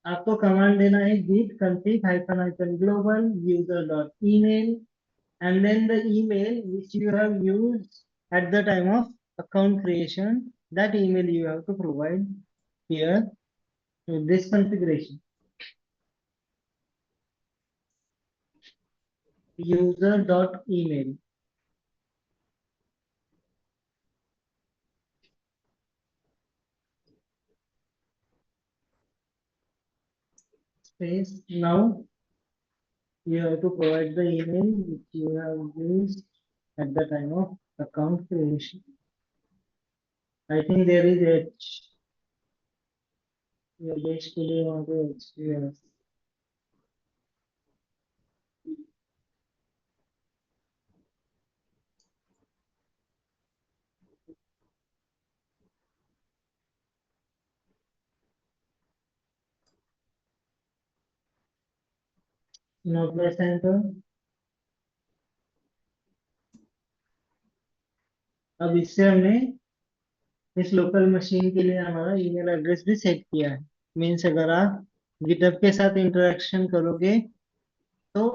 आपको कमांड देना है git config hyphen hyphen global user dot email and then the email which you have used at the time of account creation, that email you have to provide here to this configuration. User dot email space. Now you have to provide the email which you have used at the time of account creation. I think there is H. Your base के लिए वहाँ पे H है. Now press enter. अब इससे हमने इस local machine के लिए हमारा ईमेल एड्रेस भी सेट किया है. मीन्स अगर आप गिटहब के साथ इंटरेक्शन करोगे तो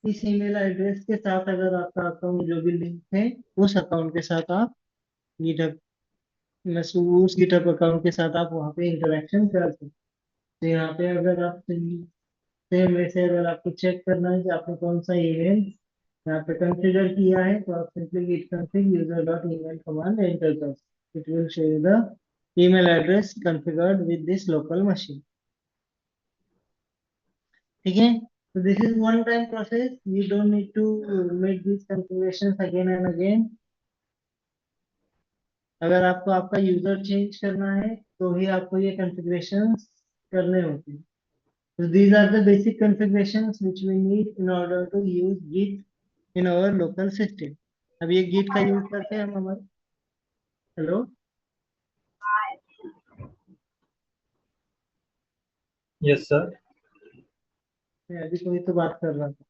इस ईमेल एड्रेस के साथ अगर आपका अकाउंट जो भी लिंक है उस अकाउंट के साथ आप गिटहब उस गिटहब अकाउंट के साथ आप वहाँ पे इंटरेक्शन कर सकते. तो यहाँ पे अगर आप सेम वैसे अगर आपको चेक करना है कि आपने कौन सा ईमेल यहाँ पे कंफिगर किया है तो आप simply git config user dot email command enter कर. It will show you the email address configured with this local machine. ठीक है? So this is one time process. You don't need to make these configurations again and again. अगर आपको आपका user change करना है तो ही आपको ये configurations करने होते हैं. So these are the basic configurations which we need in order to use Git in our local system. अब ये Git का यूज करते हैं हम हमारे. Hello, Yes, sir. मैं अभी कोई तो बात कर रहा था.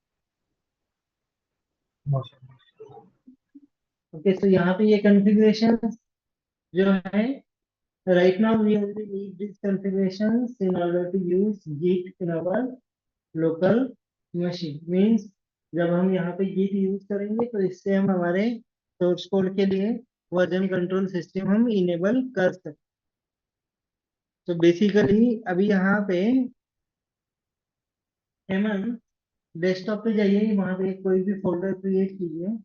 No, sir. ओके, तो यहाँ पे ये configurations जो है, right now we only need these configurations in order to use Git in our local machine. Means जब हम यहाँ पे Git यूज करेंगे तो इससे हम हमारे सोर्स कोड के लिए वर्जन कंट्रोल सिस्टम हम इनेबल कर सकते. तो बेसिकली अभी यहाँ पे हेमंत डेस्कटॉप पे जाइए, वहां पे कोई भी फोल्डर क्रिएट कीजिए.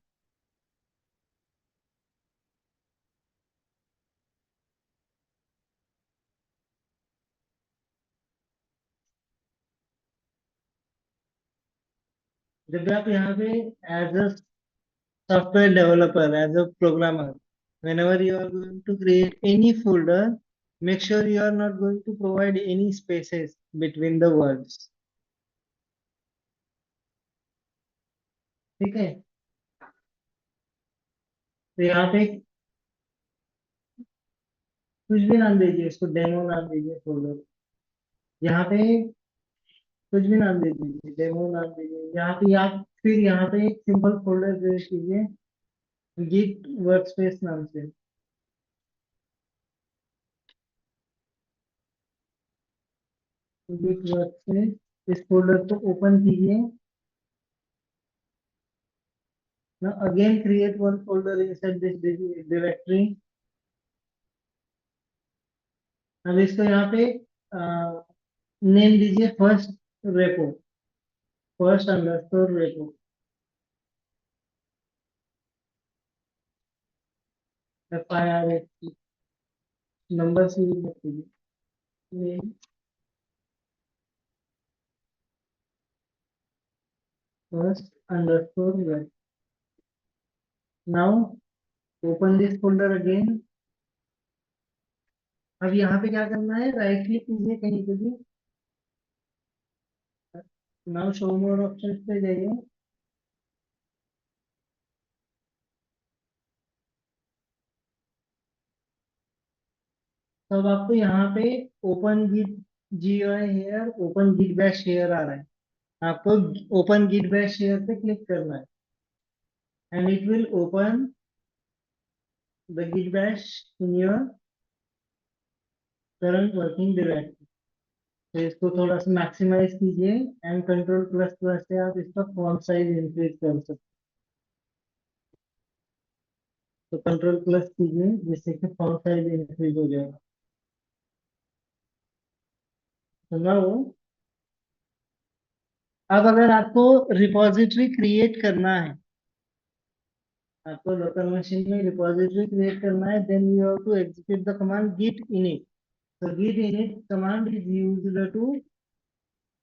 जब भी आप यहाँ पे as a software developer, as a programmer, whenever you are going to create any folder, make sure you are not going to provide any spaces between the words. ठीक है? तो यहाँ पे कुछ भी नाम दीजिए, इसको डेमो नाम दीजिए फोल्डर. यहाँ पे कुछ भी नाम दे दीजिए, डेमो नाम दीजिए. यहाँ पे आप फिर यहाँ पे एक सिंपल फोल्डर क्रिएट कीजिए गिट वर्कस्पेस नाम से. गिट वर्कस्पेस इस फोल्डर को ओपन कीजिए. Now again create one folder inside this directory. अब इसको यहाँ पे नेम दीजिए first repo, first underscore repo. FIRST number series मत कीजिए. Name first underscore repo. Now open this folder again. अब यहाँ पे क्या करना है, राइट क्लिक कीजिए कहीं पे भी. नाउ शो मोर ऑप्शन पे जाइए. तो अब आपको यहाँ पे open Git GUI here, open Git Bash here आ रहा है। आपको ओपन गिट बैश हेयर पे क्लिक करना है and it will open the Git Bash in your current working directory. तो इसको थोड़ा सा मैक्सिमाइज कीजिए एंड कंट्रोल प्लस प्लस से आप इसका फॉन्ट साइज इंक्रीज कर सकते हैं। तो कंट्रोल प्लस कीजिए जिससे कि फॉन्ट साइज इंक्रीज हो जाएगा। सुना वो? अब अगर आपको रिपॉजिटरी क्रिएट करना है, आपको लोकल मशीन में रिपॉजिटरी क्रिएट करना है, then you have to execute the command git init. So git init command is used to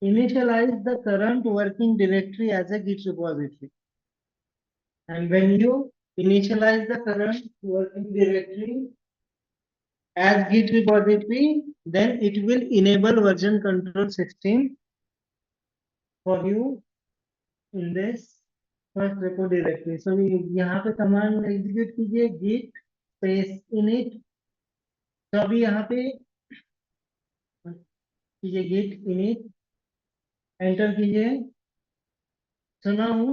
initialize the current working directory as a git repository. And when you initialize the current working directory as git repository, then it will enable version control system for you in this first repo directory. So यहाँ पे command execute कीजिए git space init। तो अभी यहाँ पे कीजिए git init, enter कीजिए। सुना हूँ,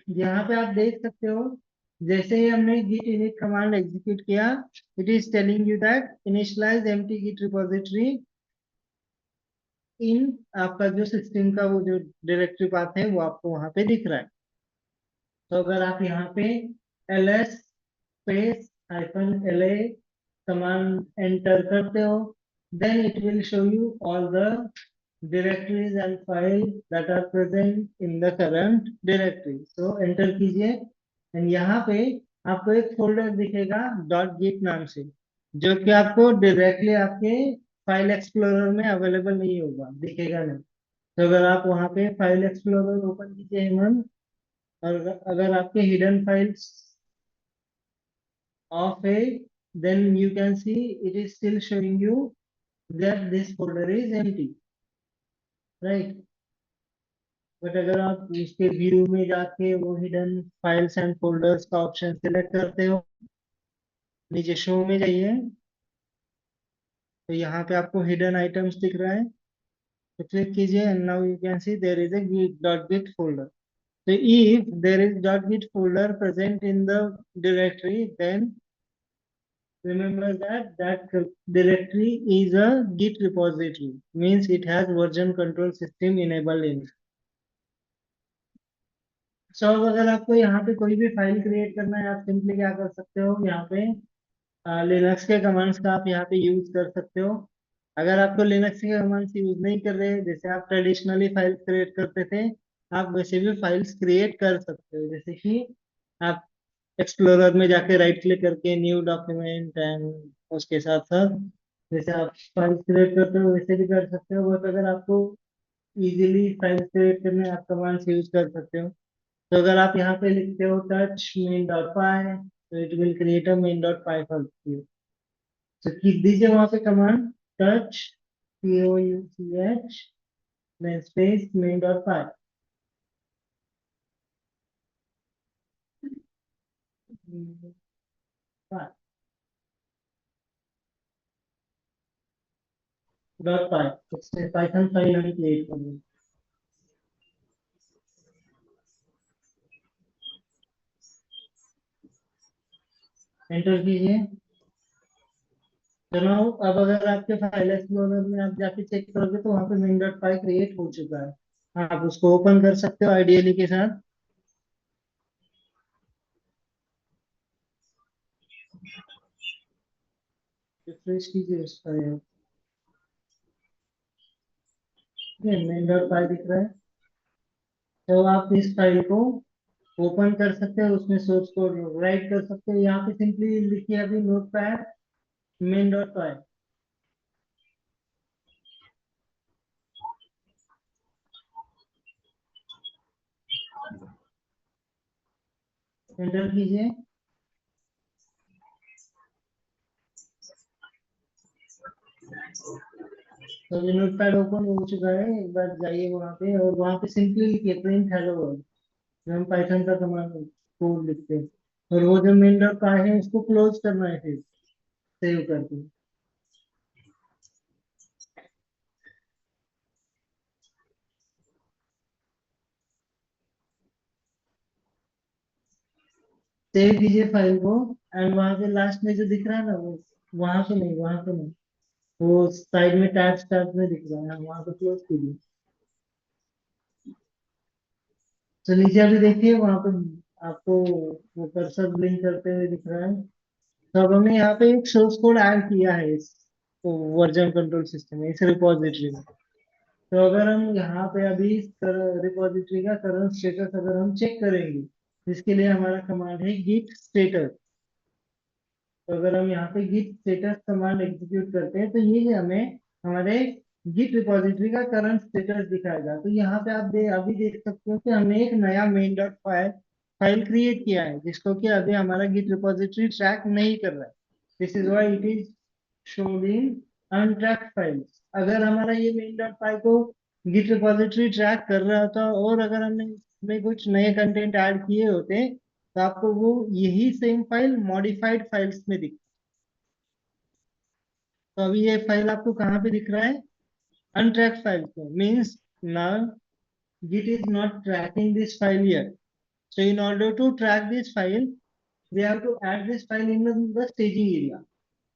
यहाँ पे आप देख सकते हो जैसे ही हमने git init कमांड एग्जीक्यूट किया, it is telling you that initialize empty Git repository in आपका जो सिस्टम का वो जो डायरेक्टरी पाथ है वो आपको वहां पे दिख रहा है। तो अगर आप यहाँ पे ls space -la command enter करते हो, then it will show you all the directories and files that are present in the current directory. So enter कीजिए एंड यहाँ पे आपको एक फोल्डर दिखेगा डॉट गिट नाम से, जो कि आपको डायरेक्टली आपके फाइल एक्सप्लोरर में अवेलेबल नहीं होगा, दिखेगा नहीं। तो अगर आप वहाँ पे फाइल एक्सप्लोरर ओपन कीजिए हेमंत, और अगर आपके हिडन फाइल्स ऑफ है, then you can see it is still showing you that this folder is empty, right? But अगर आप इसके व्यू में जाके वो हिडन फाइल्स एंड फोल्डर्स का ऑप्शन सिलेक्ट करते हो, नीचे शो में जाइए, तो यहाँ पे आपको हिडन आइटम्स दिख रहा है, तो क्लिक कीजिए and now you can see there is a dot Git folder. So if there is .git folder present in the directory, then remember that directory is a Git repository, means it has version control system enabled in it. So अगर आपको यहाँ पे कोई भी file create करना है, आप simply क्या कर सकते हो, यहाँ पे लिनक्स के कमांड्स का आप यहाँ पे यूज कर सकते हो। अगर आपको लिनक्स के कमांड्स यूज नहीं कर रहे, जैसे आप ट्रेडिशनली फाइल्स क्रिएट करते थे, आप वैसे भी फाइल्स क्रिएट कर सकते हो। जैसे कि आप एक्सप्लोरर में जाके राइट क्लिक करके न्यू डॉक्यूमेंट एंड उसके साथ साथ जैसे आप फाइल्स क्रिएट करते हो वैसे भी कर सकते हो। बट अगर आपको इजीली फाइल्स क्रिएट करने आप कमांड्स यूज कर सकते हो। तो अगर आप यहाँ पे लिखते हो touch main.py, तो it will create a main.py file. तो लिख दीजिए वहां पे command touch pouch then space main.py। Dot py, उससे पाइथन फाइल हम क्रिएट करेंगे। एंटर कीजिए। चलो अब अगर आपके फाइल एक्सप्लोरर में आप जाके चेक करोगे तो वहां पे main.py क्रिएट हो चुका है। आप उसको ओपन कर सकते हो आइडियली के साथ। रिफ्रेश कीजिए उसका, ये main.py दिख रहा है। तो आप इस फाइल को ओपन कर सकते हो, उसमें सोर्स कोड राइट कर सकते हो। यहाँ पे सिंपली लिखिए अभी नोट पैड main.py, एंटर कीजिए। तो ये नोट पैड ओपन हो चुका है। एक बार जाइए वहाँ पे और वहाँ पे सिंपली लिखिए प्रिंट हेलो वर्ल्ड, हम पाइथन का कमांड कोड लिखते हैं। और वो जो main.py है उसको क्लोज करना है फिर सेव करके। सेव कीजिए फाइल को। एंड वहां पे लास्ट में जो दिख रहा है ना, वो वहां पे नहीं, वहां पे नहीं, वो साइड में टैब टैब में दिख रहा है, वहां पे क्लोज कीजिए। तो नीचे अभी देखिए वहां पे आपको वो कर्सर ब्लिंक करते हुए दिख रहा है। तो अब हमने यहाँ पे एक सोर्स कोड ऐड किया है इस वर्जन कंट्रोल सिस्टम में, इस रिपोजिटरी में। तो अगर हम यहाँ पे अभी इस रिपोजिटरी का करंट स्टेटस अगर हम चेक करेंगे, जिसके लिए हमारा कमांड है git status। तो अगर हम यहाँ पे git status कमांड एग्जीक्यूट करते हैं तो ये हमें हमारे git रिपोजिटरी का करंट स्टेटस दिखाएगा। तो यहाँ पे आप अभी देख सकते हो कि हमने एक नया main dot file file create किया है, जिसको कि अभी हमारा गिट रिपोजिटरी ट्रैक नहीं कर रहा है। This is why it is showed in untracked files. अगर हमारा ये मेन डॉट फाइल को गिट रिपोजिटरी ट्रैक कर रहा होता और अगर हमने इसमें कुछ नए कंटेंट ऐड किए होते, तो आपको वो यही सेम फाइल मॉडिफाइड फाइल्स में दिख। तो अभी ये फाइल आपको कहाँ पे दिख रहा है? अनट्रैक्ड फाइल्स में। Means now Git is not tracking this file yet. So in order to track this file, we have to add this file in the staging area.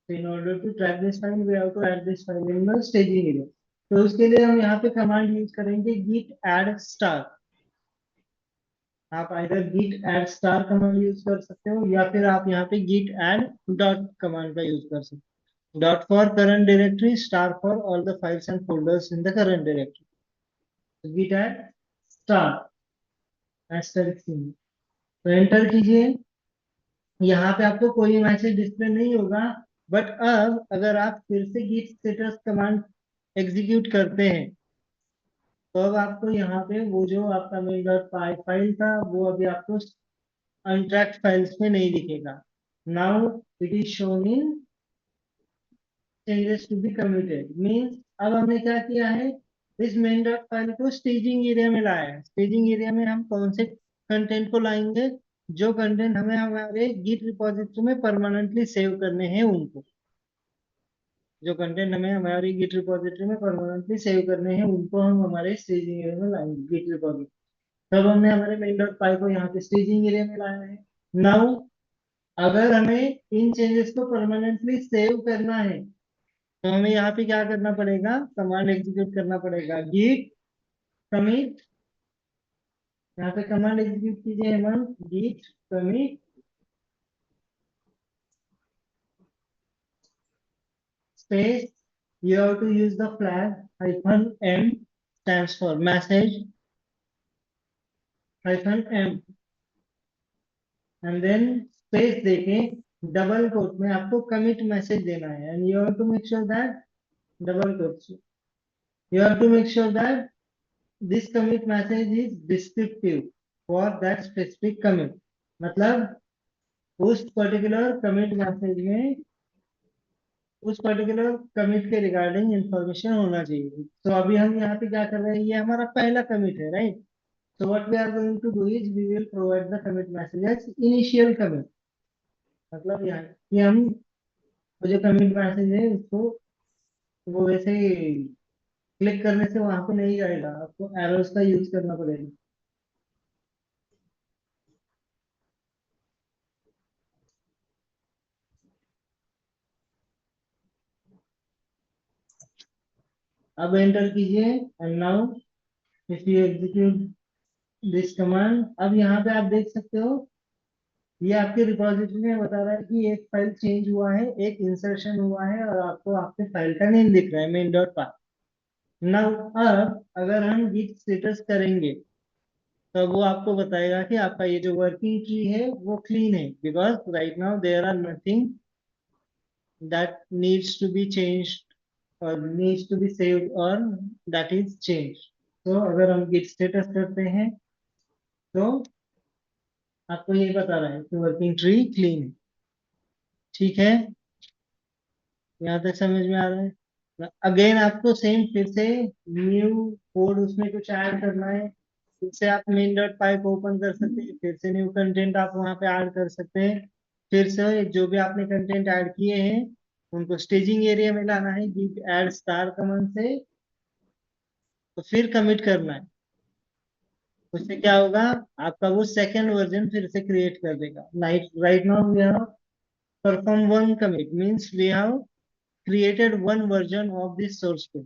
So in order to track this file, we have to add this file in the staging area. तो उसके लिए हम यहाँ पे command use करेंगे git add star। आप either git add star command use कर सकते हो या फिर आप यहाँ पे git add dot कमांड का यूज कर सकते हो। Dot for current directory, star for all the files and folders in the current directory. So git add star asterisk symbol। तो एंटर कीजिए। यहाँ पे आपको कोई मैसेज डिस्प्ले नहीं होगा। बट अब अगर आप फिर से git status कमांड एग्जीक्यूट करते हैं, तो अब आपको यहाँ पे वो जो आपका मेन डॉट पाई फाइल था वो अभी आपको अनट्रैक्ड फाइल्स में नहीं दिखेगा। Now it is shown in changes to be committed. Means अब हमने क्या किया है, इस मेन डॉट फाइल को स्टेजिंग एरिया में लाया है। स्टेजिंग एरिया में हम कौन से कंटेंट को लाएंगे? जो कंटेंट हमें हमारे गिट रिपोजिटरी में परमानेंटली सेव करने हैं उनको। जो कंटेंट हमें हमारी गिट रिपोजिटरी में परमानेंटली सेव करने हैं उनको हम हमारे स्टेजिंग एरिया में लाएंगे, गिट रिपोजिटरी। तब हमने हमारे मेन डॉट फाइल को यहाँ पे स्टेजिंग एरिया में लाया है। नाउ अगर हमें इन चेंजेस को परमानेंटली सेव करना है, तो हमें यहाँ पे क्या करना पड़ेगा? कमांड एग्जीक्यूट करना पड़ेगा git commit। यहाँ पे कमांड एग्जीक्यूट कीजिए हम git commit space, you have to use the flag -m, stands for message -m, and then space देके डबल कोट में आपको commit मैसेज देना है। and you have to make sure that double quote, you have to make sure that this commit message is descriptive for that specific commit। मतलब उस particular commit message में उस particular commit के regarding information होना चाहिए। तो अभी हम यहाँ पे क्या कर रहे हैं, ये हमारा पहला कमिट है, right. So what we are going to do is we will provide the commit message as initial commit. मतलब यहाँ कि हम वो जो कमिट मैसेज है उसको वो वैसे क्लिक करने से वहां पे नहीं जाएगा, आपको एरोस का यूज करना पड़ेगा। अब एंटर कीजिए and now if you execute this command, अब यहाँ पे आप देख सकते हो ये आपके रिपोजिटरी में बता रहा है कि एक फाइल चेंज हुआ है, एक इंसर्शन हुआ है और आपको आपके फाइल का नेम दिख रहा है मेन डॉट पाथ। नाउ अब अगर हम गिट स्टेटस करेंगे तो वो आपको बताएगा कि आपका ये जो वर्किंग ट्री है वो क्लीन है, because right now there are nothing that needs to be changed और नीड्स टू बी सेव्ड और दैट इज चेंज। तो अगर हम गिट स्टेटस करते हैं तो आपको ये बता रहा है कि वर्किंग ट्री क्लीन है। ठीक है, यहाँ तक समझ में आ रहा है? अगेन आपको सेम फिर से न्यू कोड उसमें कुछ ऐड करना है, फिर से आप मेन डॉट पाइप ओपन कर सकते हैं, फिर से न्यू कंटेंट आप वहां पे ऐड कर सकते हैं। फिर से जो भी आपने कंटेंट ऐड किए हैं उनको स्टेजिंग एरिया में लाना है git add star कमांड से, तो फिर कमिट करना है। उससे क्या होगा, आपका वो सेकेंड वर्जन फिर से क्रिएट कर देगा। Right now we have perform one commit, means we have created one version of this source code.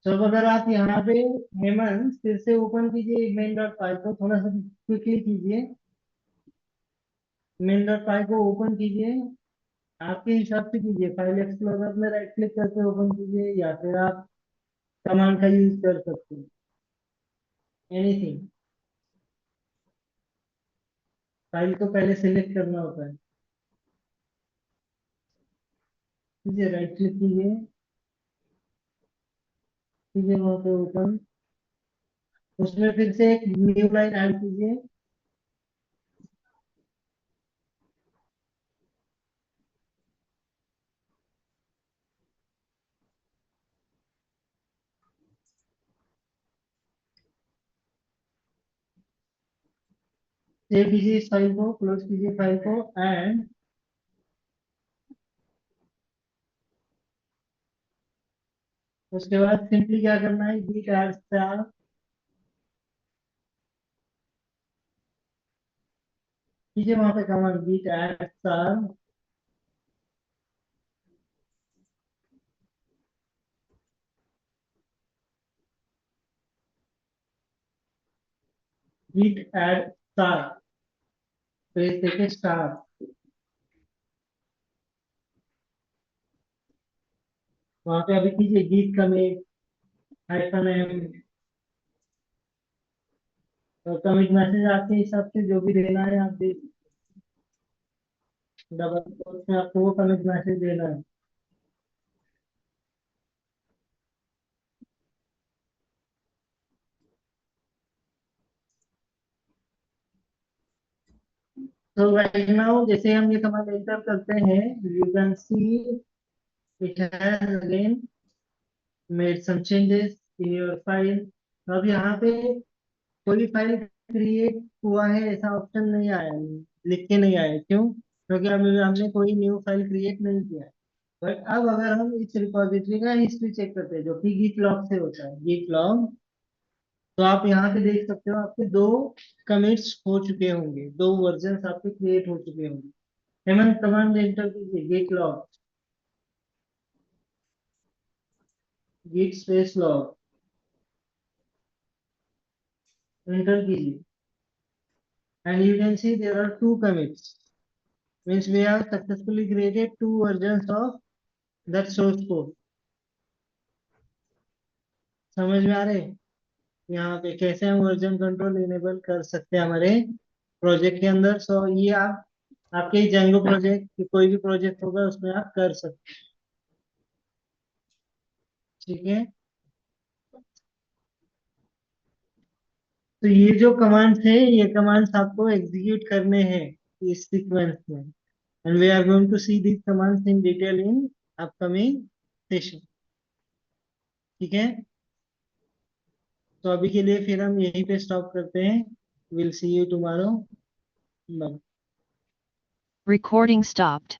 तो अब अगर आप यहाँ पे हेमंत फिर से ओपन कीजिए मेन डॉट फाइल को, थोड़ा सा क्विकली कीजिए। मेन डॉट फाइल को ओपन कीजिए, आपके हिसाब से कीजिए। फाइल एक्सप्लोरर में राइट क्लिक करके ओपन कीजिए, या फिर आप कमांड का यूज कर सकते हैं, एनीथिंग। फाइल को पहले सिलेक्ट करना होता है। कीजिए, राइट क्लिक कीजिए, कीजिए वहाँ पे ओपन। उसमें फिर से एक न्यू लाइन ऐड कीजिए। सेव कीजिए इस फाइल को, क्लोज कीजिए फाइल को, एंड उसके बाद सिंपली क्या करना है, git add star, कीजिए वहां पे command git add star, git add star, space देके स्टार। वहां पे अभी कीजिए git commit -m, और कमिट मैसेज आपके हिसाब से जो भी देना है आप दे। डबल कोट में आपको वो कमिट मैसेज देना है। तो राइट नाउ जैसे हम ये कमांड एंटर करते हैं, you can see it has again made some changes in your file. तो अब यहाँ पे कोई फाइल क्रिएट हुआ है ऐसा ऑप्शन नहीं आया है, लिख के नहीं आया। क्यों? क्योंकि अभी हमने कोई न्यू फाइल क्रिएट नहीं किया है। बट अब अगर हम इस रिपॉजिटरी का हिस्ट्री चेक करते हैं, जो कि git log से होता है, git log, तो आप यहाँ पे देख सकते हो आपके दो कमिट्स हो चुके होंगे, दो वर्जन आपके क्रिएट हो चुके होंगे। हेमंत कमांड एंटर कीजिए, git log, git space log, enter कीजिए, and you can see there are two commits, means we have successfully created two versions of that source code। समझ में आ रहे हैं यहाँ पे कैसे हम वर्जन कंट्रोल इनेबल कर सकते हैं हमारे प्रोजेक्ट के अंदर? सो ये आप आपके जेंगो प्रोजेक्ट, कोई भी प्रोजेक्ट होगा उसमें आप कर सकते हैं। ठीक है, तो ये जो कमांड्स है, ये कमांड्स आपको एग्जीक्यूट करने हैं इस सीक्वेंस में, and we are going to see these commands in detail in upcoming session. ठीक है, तो अभी के लिए फिर हम यहीं पे स्टॉप करते हैं। Will see you tomorrow. Bye. Recording stopped.